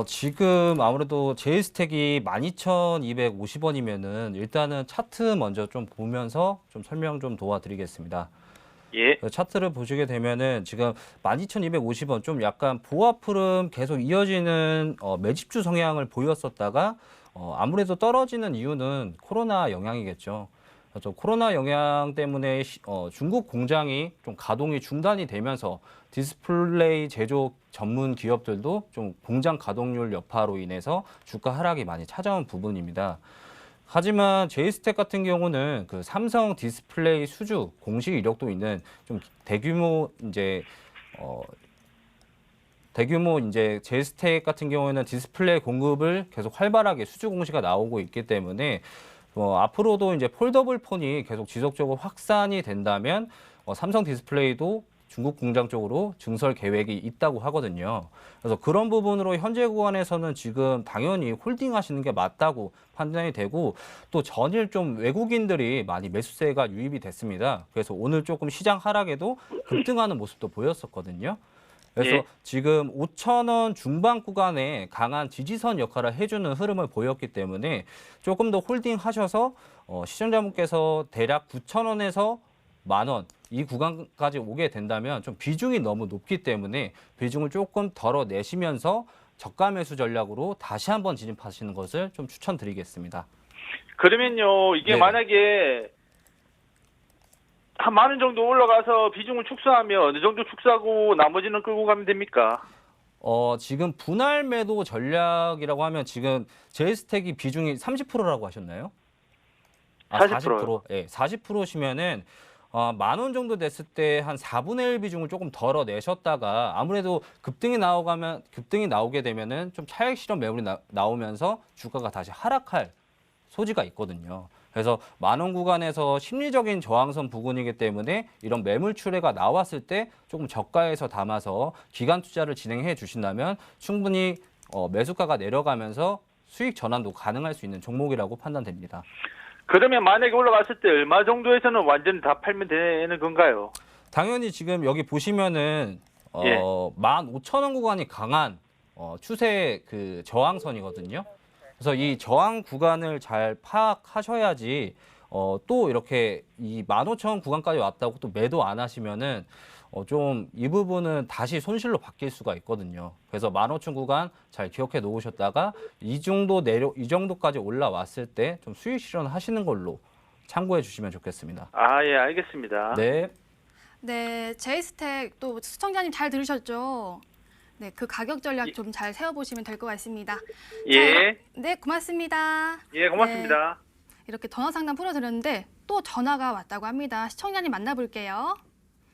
지금 아무래도 제이스텍이 12,250원이면은 일단은 차트 먼저 좀 보면서 좀 설명 좀 도와드리겠습니다. 예. 차트를 보시게 되면은 지금 12,250원 좀 약간 보합 흐름 계속 이어지는 매집주 성향을 보였었다가 아무래도 떨어지는 이유는 코로나 영향이겠죠. 그래서 코로나 영향 때문에 중국 공장이 좀 가동이 중단이 되면서 디스플레이 제조 전문 기업들도 좀 공장 가동률 여파로 인해서 주가 하락이 많이 찾아온 부분입니다. 하지만 제이스텍 같은 경우는 그 삼성 디스플레이 수주 공식 이력도 있는 좀 대규모 이제 제이스텍 같은 경우에는 디스플레이 공급을 계속 활발하게 수주 공시가 나오고 있기 때문에 앞으로도 이제 폴더블 폰이 계속 지속적으로 확산이 된다면 삼성 디스플레이도 중국 공장 쪽으로 증설 계획이 있다고 하거든요. 그래서 그런 부분으로 현재 구간에서는 지금 당연히 홀딩하시는 게 맞다고 판단이 되고 또 전일 좀 외국인들이 많이 매수세가 유입이 됐습니다. 그래서 오늘 조금 시장 하락에도 급등하는 모습도 보였었거든요. 그래서 예. 지금 5,000원 중반 구간에 강한 지지선 역할을 해주는 흐름을 보였기 때문에 조금 더 홀딩하셔서 시청자분께서 대략 9,000원에서 10,000원 이 구간까지 오게 된다면 좀 비중이 너무 높기 때문에 비중을 조금 덜어내시면서 저가 매수 전략으로 다시 한번 진입하시는 것을 좀 추천드리겠습니다. 그러면요, 이게 네네. 만약에 한 10,000원 정도 올라가서 비중을 축소하면 어느 정도 축소하고 나머지는 끌고 가면 됩니까? 지금 분할 매도 전략이라고 하면 지금 제이스택이 비중이 30%라고 하셨나요? 40%요. 40%. 예, 40%시면은 10,000원 정도 됐을 때 한 4분의 1 비중을 조금 덜어내셨다가 아무래도 급등이 나오게 되면은 좀 차익 실현 매물이 나오면서 주가가 다시 하락할 소지가 있거든요. 그래서 10,000원 구간에서 심리적인 저항선 부근이기 때문에 이런 매물 출회가 나왔을 때 조금 저가에서 담아서 기간 투자를 진행해 주신다면 충분히 매수가가 내려가면서 수익 전환도 가능할 수 있는 종목이라고 판단됩니다. 그러면 만약에 올라갔을 때 얼마 정도에서는 완전히 다 팔면 되는 건가요? 당연히 지금 여기 보시면은 예. 15,000원 구간이 강한 추세 그 저항선이거든요. 그래서 이 저항 구간을 잘 파악하셔야지 또 이렇게 이 15,000원 구간까지 왔다고 또 매도 안 하시면은 좀 이 부분은 다시 손실로 바뀔 수가 있거든요. 그래서 15,000 구간 잘 기억해 놓으셨다가 이 정도까지 올라왔을 때 좀 수익 실현하시는 걸로 참고해 주시면 좋겠습니다. 예, 알겠습니다. 네. 네, 제이스택 또 시청자님 잘 들으셨죠? 네, 그 가격 전략 예. 좀 잘 세워보시면 될 것 같습니다. 예. 네, 고맙습니다. 예, 고맙습니다. 네, 이렇게 전화 상담 풀어드렸는데 또 전화가 왔다고 합니다. 시청자님 만나볼게요.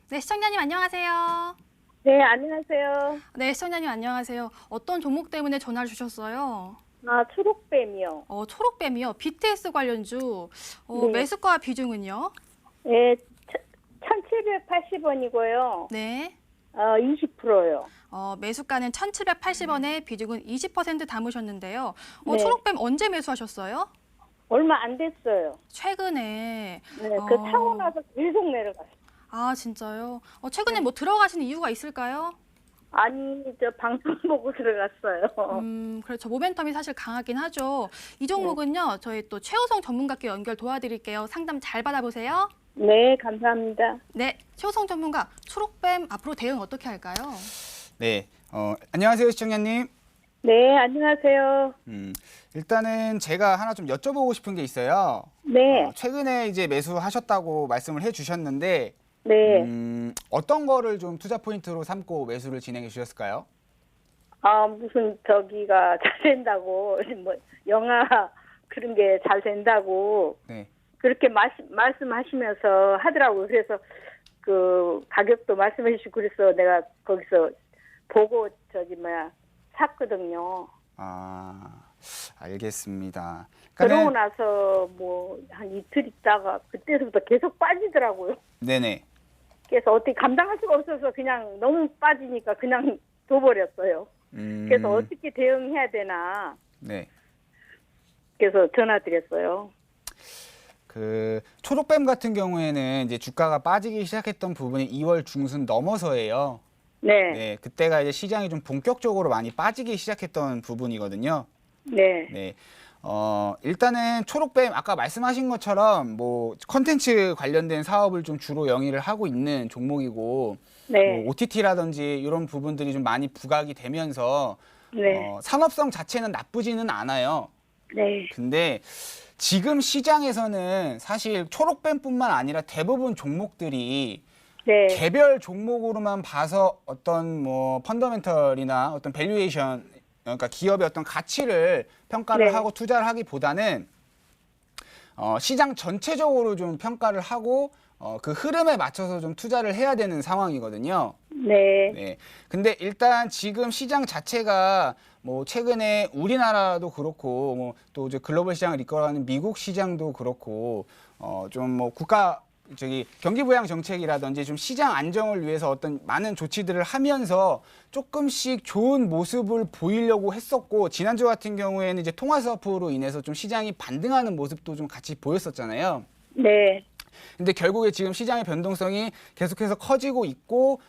네, 시청자님 안녕하세요. 네, 안녕하세요. 네, 시청자님 안녕하세요. 어떤 종목 때문에 전화를 주셨어요? 초록뱀이요. 초록뱀이요. BTS 관련주. 네. 매수가 비중은요? 네, 1,780원이고요. 네. 20%요. 매수가는 1,780원에 비중은 20% 담으셨는데요. 네. 초록뱀 언제 매수하셨어요? 얼마 안 됐어요. 최근에. 네, 그 타고 나서 계속 내려갔어요. 아, 진짜요? 최근에 뭐 들어가시는 이유가 있을까요? 아니, 저 방송 보고 들어갔어요. 그렇죠. 모멘텀이 사실 강하긴 하죠. 이 종목은요, 저희 또 최우성 전문가께 연결 도와드릴게요. 상담 잘 받아보세요. 네, 감사합니다. 네, 최우성 전문가, 초록뱀 앞으로 대응 어떻게 할까요? 네, 안녕하세요 시청자님. 네, 안녕하세요. 일단은 제가 하나 좀 여쭤보고 싶은 게 있어요. 네, 최근에 이제 매수하셨다고 말씀을 해주셨는데 네. 어떤 거를 좀 투자 포인트로 삼고 매수를 진행해 주셨을까요? 무슨 저기가 잘 된다고, 뭐, 영화 그런 게 잘 된다고, 네. 그렇게 말씀하시면서 하더라고요. 그래서 그 가격도 말씀해 주시고 그래서 내가 거기서 보고 샀거든요. 알겠습니다. 그러고 나서 뭐 한 이틀 있다가 그때부터 계속 빠지더라고요. 네네. 그래서 어떻게 감당할 수가 없어서 그냥 너무 빠지니까 그냥 둬버렸어요. 그래서 어떻게 대응해야 되나. 네. 그래서 전화드렸어요. 그 초록뱀 같은 경우에는 이제 주가가 빠지기 시작했던 부분이 2월 중순 넘어서예요. 네. 네, 그때가 이제 시장이 좀 본격적으로 많이 빠지기 시작했던 부분이거든요. 네. 네. 일단은 초록뱀 아까 말씀하신 것처럼 뭐 컨텐츠 관련된 사업을 좀 주로 영위를 하고 있는 종목이고 네. 뭐 OTT라든지 이런 부분들이 좀 많이 부각이 되면서 네. 산업성 자체는 나쁘지는 않아요. 네. 근데 지금 시장에서는 사실 초록뱀뿐만 아니라 대부분 종목들이 네. 개별 종목으로만 봐서 어떤 뭐 펀더멘털이나 어떤 밸류에이션 그러니까 기업의 어떤 가치를 평가를 네. 하고 투자를 하기보다는 시장 전체적으로 좀 평가를 하고 그 흐름에 맞춰서 좀 투자를 해야 되는 상황이거든요. 네. 네. 근데 일단 지금 시장 자체가 뭐 최근에 우리나라도 그렇고 뭐 또 이제 글로벌 시장을 이끌어가는 미국 시장도 그렇고 좀 뭐 국가 경기부양 정책이라든지 좀 시장 안정을 위해서 어떤 많은 조치들을 하면서 조금씩 좋은 모습을 보이려고 했었고, 지난주 같은 경우에는 이제 통화 스와프로 인해서 좀 시장이 반등하는 모습도 좀 같이 보였었잖아요. 네. 근데 결국에 지금 시장의 변동성이 계속해서 커지고 있고,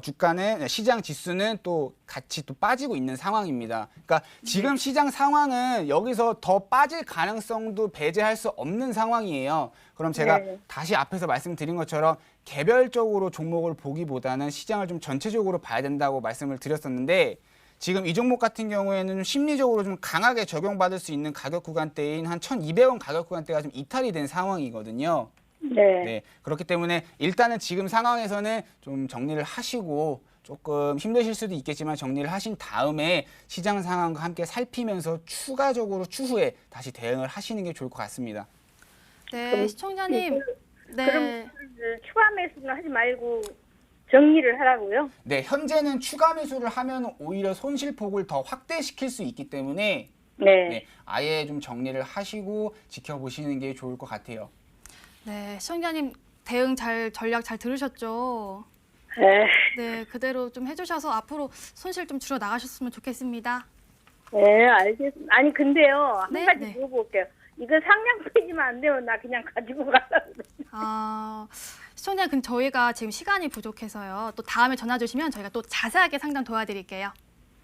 주가는, 시장 지수는 또 같이 또 빠지고 있는 상황입니다. 그러니까 지금 시장 상황은 여기서 더 빠질 가능성도 배제할 수 없는 상황이에요. 그럼 제가 네. 다시 앞에서 말씀드린 것처럼 개별적으로 종목을 보기보다는 시장을 좀 전체적으로 봐야 된다고 말씀을 드렸었는데, 지금 이 종목 같은 경우에는 심리적으로 좀 강하게 적용받을 수 있는 가격 구간대인 한 1,200원 가격 구간대가 좀 이탈이 된 상황이거든요. 네. 네, 그렇기 때문에 일단은 지금 상황에서는 좀 정리를 하시고, 조금 힘드실 수도 있겠지만 정리를 하신 다음에 시장 상황과 함께 살피면서 추가적으로 추후에 다시 대응을 하시는 게 좋을 것 같습니다. 네, 시청자님. 네. 그럼 추가 매수는 하지 말고 정리를 하라고요? 네, 현재는 추가 매수를 하면 오히려 손실폭을 더 확대시킬 수 있기 때문에 네. 아예 좀 정리를 하시고 지켜보시는 게 좋을 것 같아요. 네, 시청자님 대응 전략 잘 들으셨죠? 네. 네, 그대로 좀 해주셔서 앞으로 손실 좀 줄여 나가셨으면 좋겠습니다. 네, 알겠습니다. 아니, 근데요. 한 네, 가지 네. 물어볼게요. 이거 상량 빼지면 안 되면 나 그냥 가지고 가려고. 시청자님, 근데 저희가 지금 시간이 부족해서요. 또 다음에 전화 주시면 저희가 또 자세하게 상담 도와드릴게요.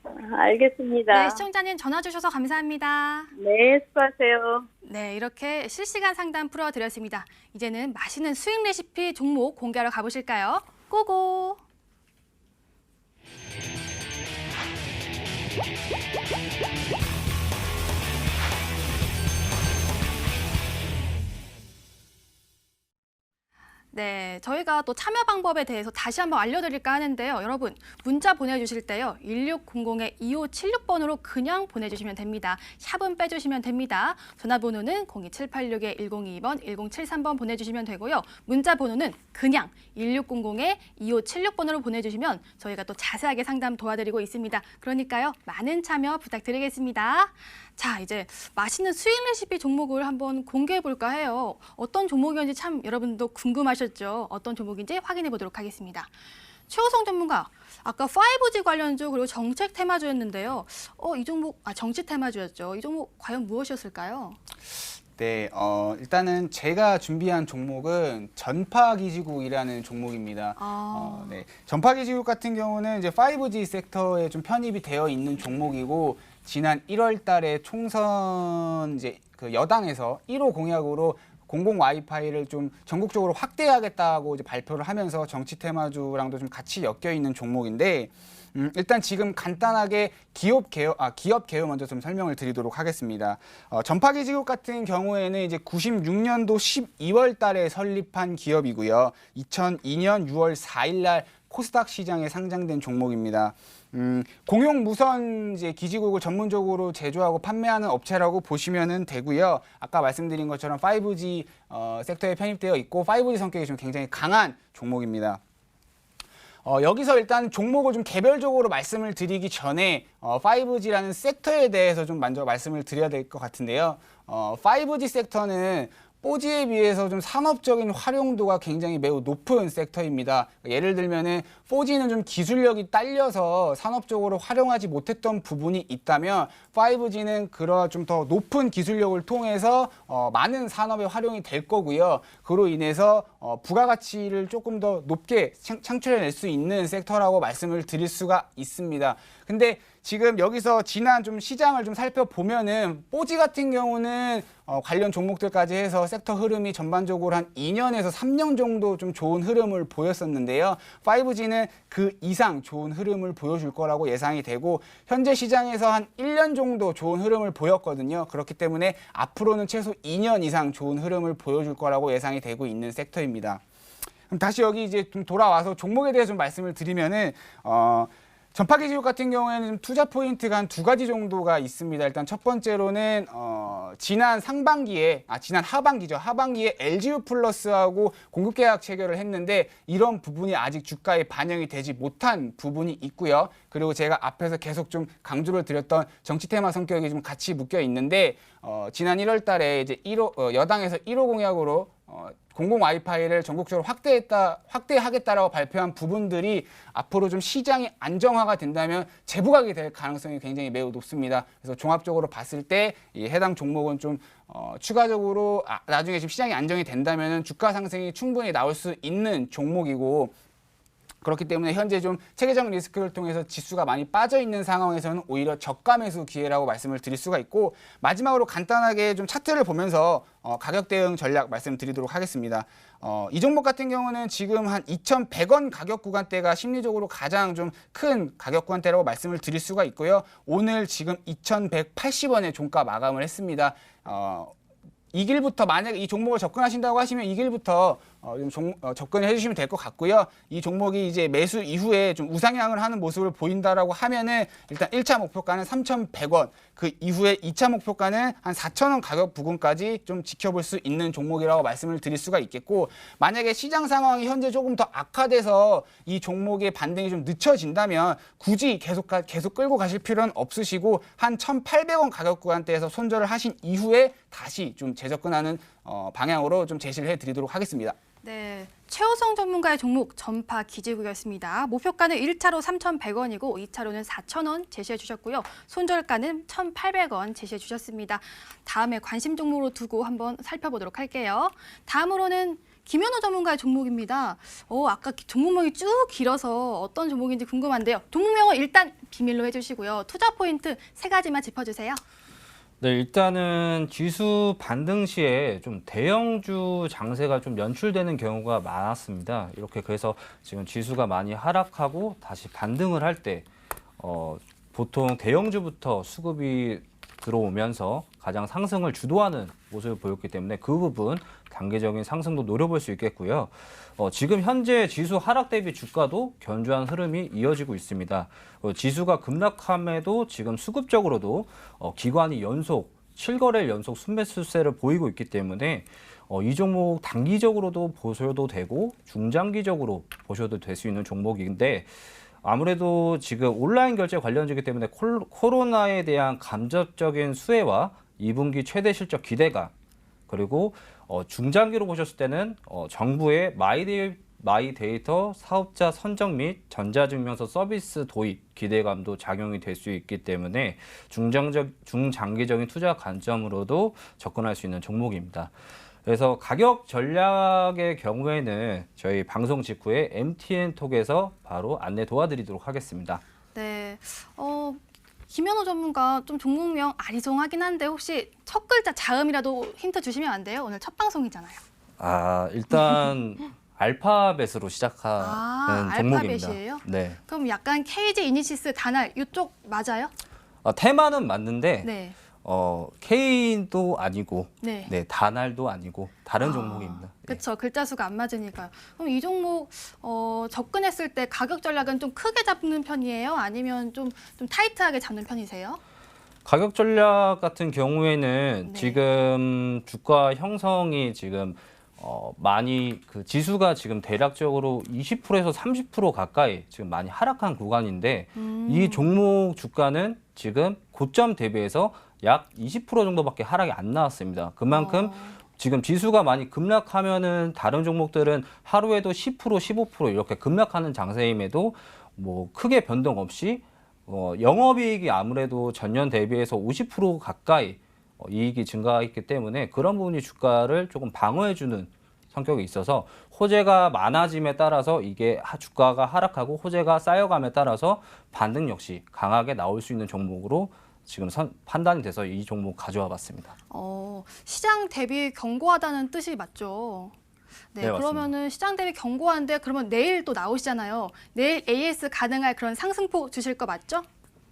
알겠습니다. 네, 시청자님 전화 주셔서 감사합니다. 네, 수고하세요. 네, 이렇게 실시간 상담 풀어드렸습니다. 이제는 맛있는 수익 레시피 종목 공개하러 가보실까요? 고고! 네, 저희가 또 참여 방법에 대해서 다시 한번 알려드릴까 하는데요. 여러분, 문자 보내주실 때요. 1600-2576번으로 그냥 보내주시면 됩니다. 샵은 빼주시면 됩니다. 전화번호는 02786-1022번, 1073번 보내주시면 되고요. 문자 번호는 그냥 1600-2576번으로 보내주시면 저희가 또 자세하게 상담 도와드리고 있습니다. 그러니까요, 많은 참여 부탁드리겠습니다. 자, 이제 맛있는 수익 레시피 종목을 한번 공개해 볼까 해요. 어떤 종목이었는지 참 여러분도 궁금하셨죠? 어떤 종목인지 확인해 보도록 하겠습니다. 최호성 전문가, 아까 5G 관련주 그리고 정책 테마주였는데요. 이 종목, 정치 테마주였죠. 이 종목 과연 무엇이었을까요? 네, 일단은 제가 준비한 종목은 전파기지국이라는 종목입니다. 네, 전파기지국 같은 경우는 이제 5G 섹터에 좀 편입이 되어 있는 종목이고, 지난 1월 달에 총선 이제 그 여당에서 1호 공약으로 공공 와이파이를 좀 전국적으로 확대하겠다고 이제 발표를 하면서 정치 테마주랑도 좀 같이 엮여 있는 종목인데, 일단 지금 간단하게 기업 개요 먼저 좀 설명을 드리도록 하겠습니다. 전파기지국 같은 경우에는 이제 96년도 12월 달에 설립한 기업이고요. 2002년 6월 4일 날 코스닥 시장에 상장된 종목입니다. 공용 무선 이제 기지국을 전문적으로 제조하고 판매하는 업체라고 보시면 되고요. 아까 말씀드린 것처럼 5G 섹터에 편입되어 있고 5G 성격이 좀 굉장히 강한 종목입니다. 여기서 일단 종목을 좀 개별적으로 말씀을 드리기 전에 5G라는 섹터에 대해서 좀 먼저 말씀을 드려야 될 것 같은데요. 5G 섹터는 4G에 비해서 좀 산업적인 활용도가 굉장히 매우 높은 섹터입니다. 예를 들면은 4G는 좀 기술력이 딸려서 산업적으로 활용하지 못했던 부분이 있다면 5G는 그런 좀 더 높은 기술력을 통해서 많은 산업에 활용이 될 거고요. 그로 인해서 부가가치를 조금 더 높게 창출해낼 수 있는 섹터라고 말씀을 드릴 수가 있습니다. 근데 지금 여기서 지난 좀 시장을 좀 살펴보면은 4G 같은 경우는 관련 종목들까지 해서 섹터 흐름이 전반적으로 한 2년에서 3년 정도 좀 좋은 흐름을 보였었는데요. 5G는 그 이상 좋은 흐름을 보여줄 거라고 예상이 되고, 현재 시장에서 한 1년 정도 좋은 흐름을 보였거든요. 그렇기 때문에 앞으로는 최소 2년 이상 좋은 흐름을 보여줄 거라고 예상이 되고 있는 섹터입니다. 그럼 다시 여기 이제 좀 돌아와서 종목에 대해서 좀 말씀을 드리면은 전파기지국 같은 경우에는 좀 투자 포인트가 한 2가지 정도가 있습니다. 일단 첫 번째로는 지난 하반기에 LGU 플러스하고 공급 계약 체결을 했는데 이런 부분이 아직 주가에 반영이 되지 못한 부분이 있고요. 그리고 제가 앞에서 계속 좀 강조를 드렸던 정치 테마 성격이 좀 같이 묶여 있는데 지난 1월 달에 이제 여당에서 1호 공약으로 공공 와이파이를 전국적으로 확대하겠다라고 발표한 부분들이 앞으로 좀 시장이 안정화가 된다면 재부각이 될 가능성이 굉장히 매우 높습니다. 그래서 종합적으로 봤을 때 이 해당 종목은 좀 추가적으로 나중에 지금 시장이 안정이 된다면 주가 상승이 충분히 나올 수 있는 종목이고, 그렇기 때문에 현재 좀 체계적 리스크를 통해서 지수가 많이 빠져 있는 상황에서는 오히려 저가 매수 기회라고 말씀을 드릴 수가 있고, 마지막으로 간단하게 좀 차트를 보면서 가격 대응 전략 말씀드리도록 하겠습니다. 이 종목 같은 경우는 지금 한 2,100원 가격 구간대가 심리적으로 가장 좀 큰 가격 구간대라고 말씀을 드릴 수가 있고요. 오늘 지금 2,180원에 종가 마감을 했습니다. 이 길부터 만약에 이 종목을 접근하신다고 하시면 이 길부터 좀 접근을 해주시면 될 것 같고요. 이 종목이 이제 매수 이후에 좀 우상향을 하는 모습을 보인다라고 하면은 일단 1차 목표가는 3,100원, 그 이후에 2차 목표가는 한 4,000원 가격 부근까지 좀 지켜볼 수 있는 종목이라고 말씀을 드릴 수가 있겠고, 만약에 시장 상황이 현재 조금 더 악화돼서 이 종목의 반등이 좀 늦춰진다면 굳이 계속 끌고 가실 필요는 없으시고 한 1,800원 가격 구간대에서 손절을 하신 이후에 다시 좀 재접근하는 방향으로 좀 제시를 해드리도록 하겠습니다. 네, 최호성 전문가의 종목 전파 기지국이었습니다. 목표가는 1차로 3,100원이고 2차로는 4,000원 제시해 주셨고요. 손절가는 1,800원 제시해 주셨습니다. 다음에 관심 종목으로 두고 한번 살펴보도록 할게요. 다음으로는 김현우 전문가의 종목입니다. 아까 종목명이 쭉 길어서 어떤 종목인지 궁금한데요. 종목명은 일단 비밀로 해주시고요. 투자 포인트 3가지만 짚어주세요. 네, 일단은 지수 반등 시에 좀 대형주 장세가 좀 연출되는 경우가 많았습니다. 이렇게 그래서 지금 지수가 많이 하락하고 다시 반등을 할 때 보통 대형주부터 수급이 들어오면서 가장 상승을 주도하는 모습을 보였기 때문에 그 부분 단계적인 상승도 노려볼 수 있겠고요. 지금 현재 지수 하락 대비 주가도 견조한 흐름이 이어지고 있습니다. 지수가 급락함에도 지금 수급적으로도 기관이 연속 7거래일 연속 순매수세를 보이고 있기 때문에 이 종목 단기적으로도 보셔도 되고 중장기적으로 보셔도 될 수 있는 종목인데, 아무래도 지금 온라인 결제 관련주이기 때문에 코로나에 대한 간접적인 수혜와 2분기 최대 실적 기대감, 그리고 중장기로 보셨을 때는 정부의 마이데이터 사업자 선정 및 전자증명서 서비스 도입 기대감도 작용이 될 수 있기 때문에 중장기적인 투자 관점으로도 접근할 수 있는 종목입니다. 그래서 가격 전략의 경우에는 저희 방송 직후에 MTN톡에서 바로 안내 도와드리도록 하겠습니다. 네, 김현우 전문가 좀 종목명 아리송하긴 한데 혹시 첫 글자 자음이라도 힌트 주시면 안 돼요? 오늘 첫 방송이잖아요. 일단 알파벳으로 시작하는 종목입니다. 알파벳이에요? 네. 그럼 약간 KG 이니시스 다날 이쪽 맞아요? 테마는 맞는데 네. K도 아니고 네. 네, 다날도 아니고 다른 종목입니다. 그렇죠. 글자 수가 안 맞으니까요. 그럼 이 종목 접근했을 때 가격 전략은 좀 크게 잡는 편이에요? 아니면 좀 타이트하게 잡는 편이세요? 가격 전략 같은 경우에는 네. 지금 주가 형성이 지금 많이 그 지수가 지금 대략적으로 20%에서 30% 가까이 지금 많이 하락한 구간인데 이 종목 주가는 지금 고점 대비해서 약 20% 정도밖에 하락이 안 나왔습니다. 그만큼 지금 지수가 많이 급락하면은 다른 종목들은 하루에도 10%, 15% 이렇게 급락하는 장세임에도 뭐 크게 변동 없이 영업이익이 아무래도 전년 대비해서 50% 가까이 이익이 증가했기 때문에 그런 부분이 주가를 조금 방어해주는 성격이 있어서 호재가 많아짐에 따라서 이게 주가가 하락하고 호재가 쌓여감에 따라서 반등 역시 강하게 나올 수 있는 종목으로 지금 판단이 돼서 이 종목 가져와 봤습니다. 시장 대비 견고하다는 뜻이 맞죠? 네, 그러면은 시장 대비 견고한데 그러면 내일 또 나오시잖아요. 내일 AS 가능할 그런 상승폭 주실 거 맞죠?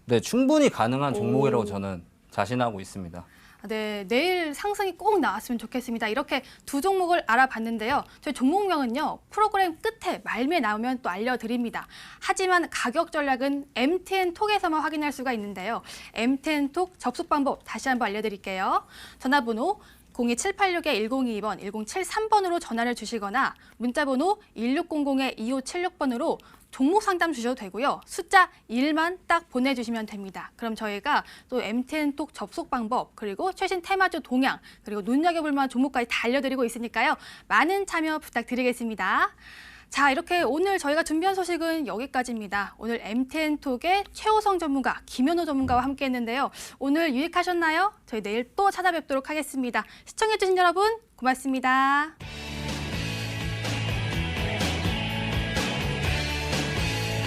네, 충분히 가능한 종목이라고 저는 자신하고 있습니다. 네, 내일 상승이 꼭 나왔으면 좋겠습니다. 이렇게 두 종목을 알아봤는데요. 저희 종목명은요, 프로그램 끝에 말미에 나오면 또 알려드립니다. 하지만 가격 전략은 MTN톡에서만 확인할 수가 있는데요. MTN톡 접속 방법 다시 한번 알려드릴게요. 전화번호 02-786-1022번, 1073번으로 전화를 주시거나 문자번호 1600-2576번으로 종목 상담 주셔도 되고요. 숫자 1만 딱 보내주시면 됩니다. 그럼 저희가 또 MTN톡 접속 방법, 그리고 최신 테마주 동향, 그리고 눈여겨볼 만한 종목까지 다 알려드리고 있으니까요. 많은 참여 부탁드리겠습니다. 자, 이렇게 오늘 저희가 준비한 소식은 여기까지입니다. 오늘 MTN톡의 최호성 전문가, 김현우 전문가와 함께했는데요. 오늘 유익하셨나요? 저희 내일 또 찾아뵙도록 하겠습니다. 시청해주신 여러분 고맙습니다.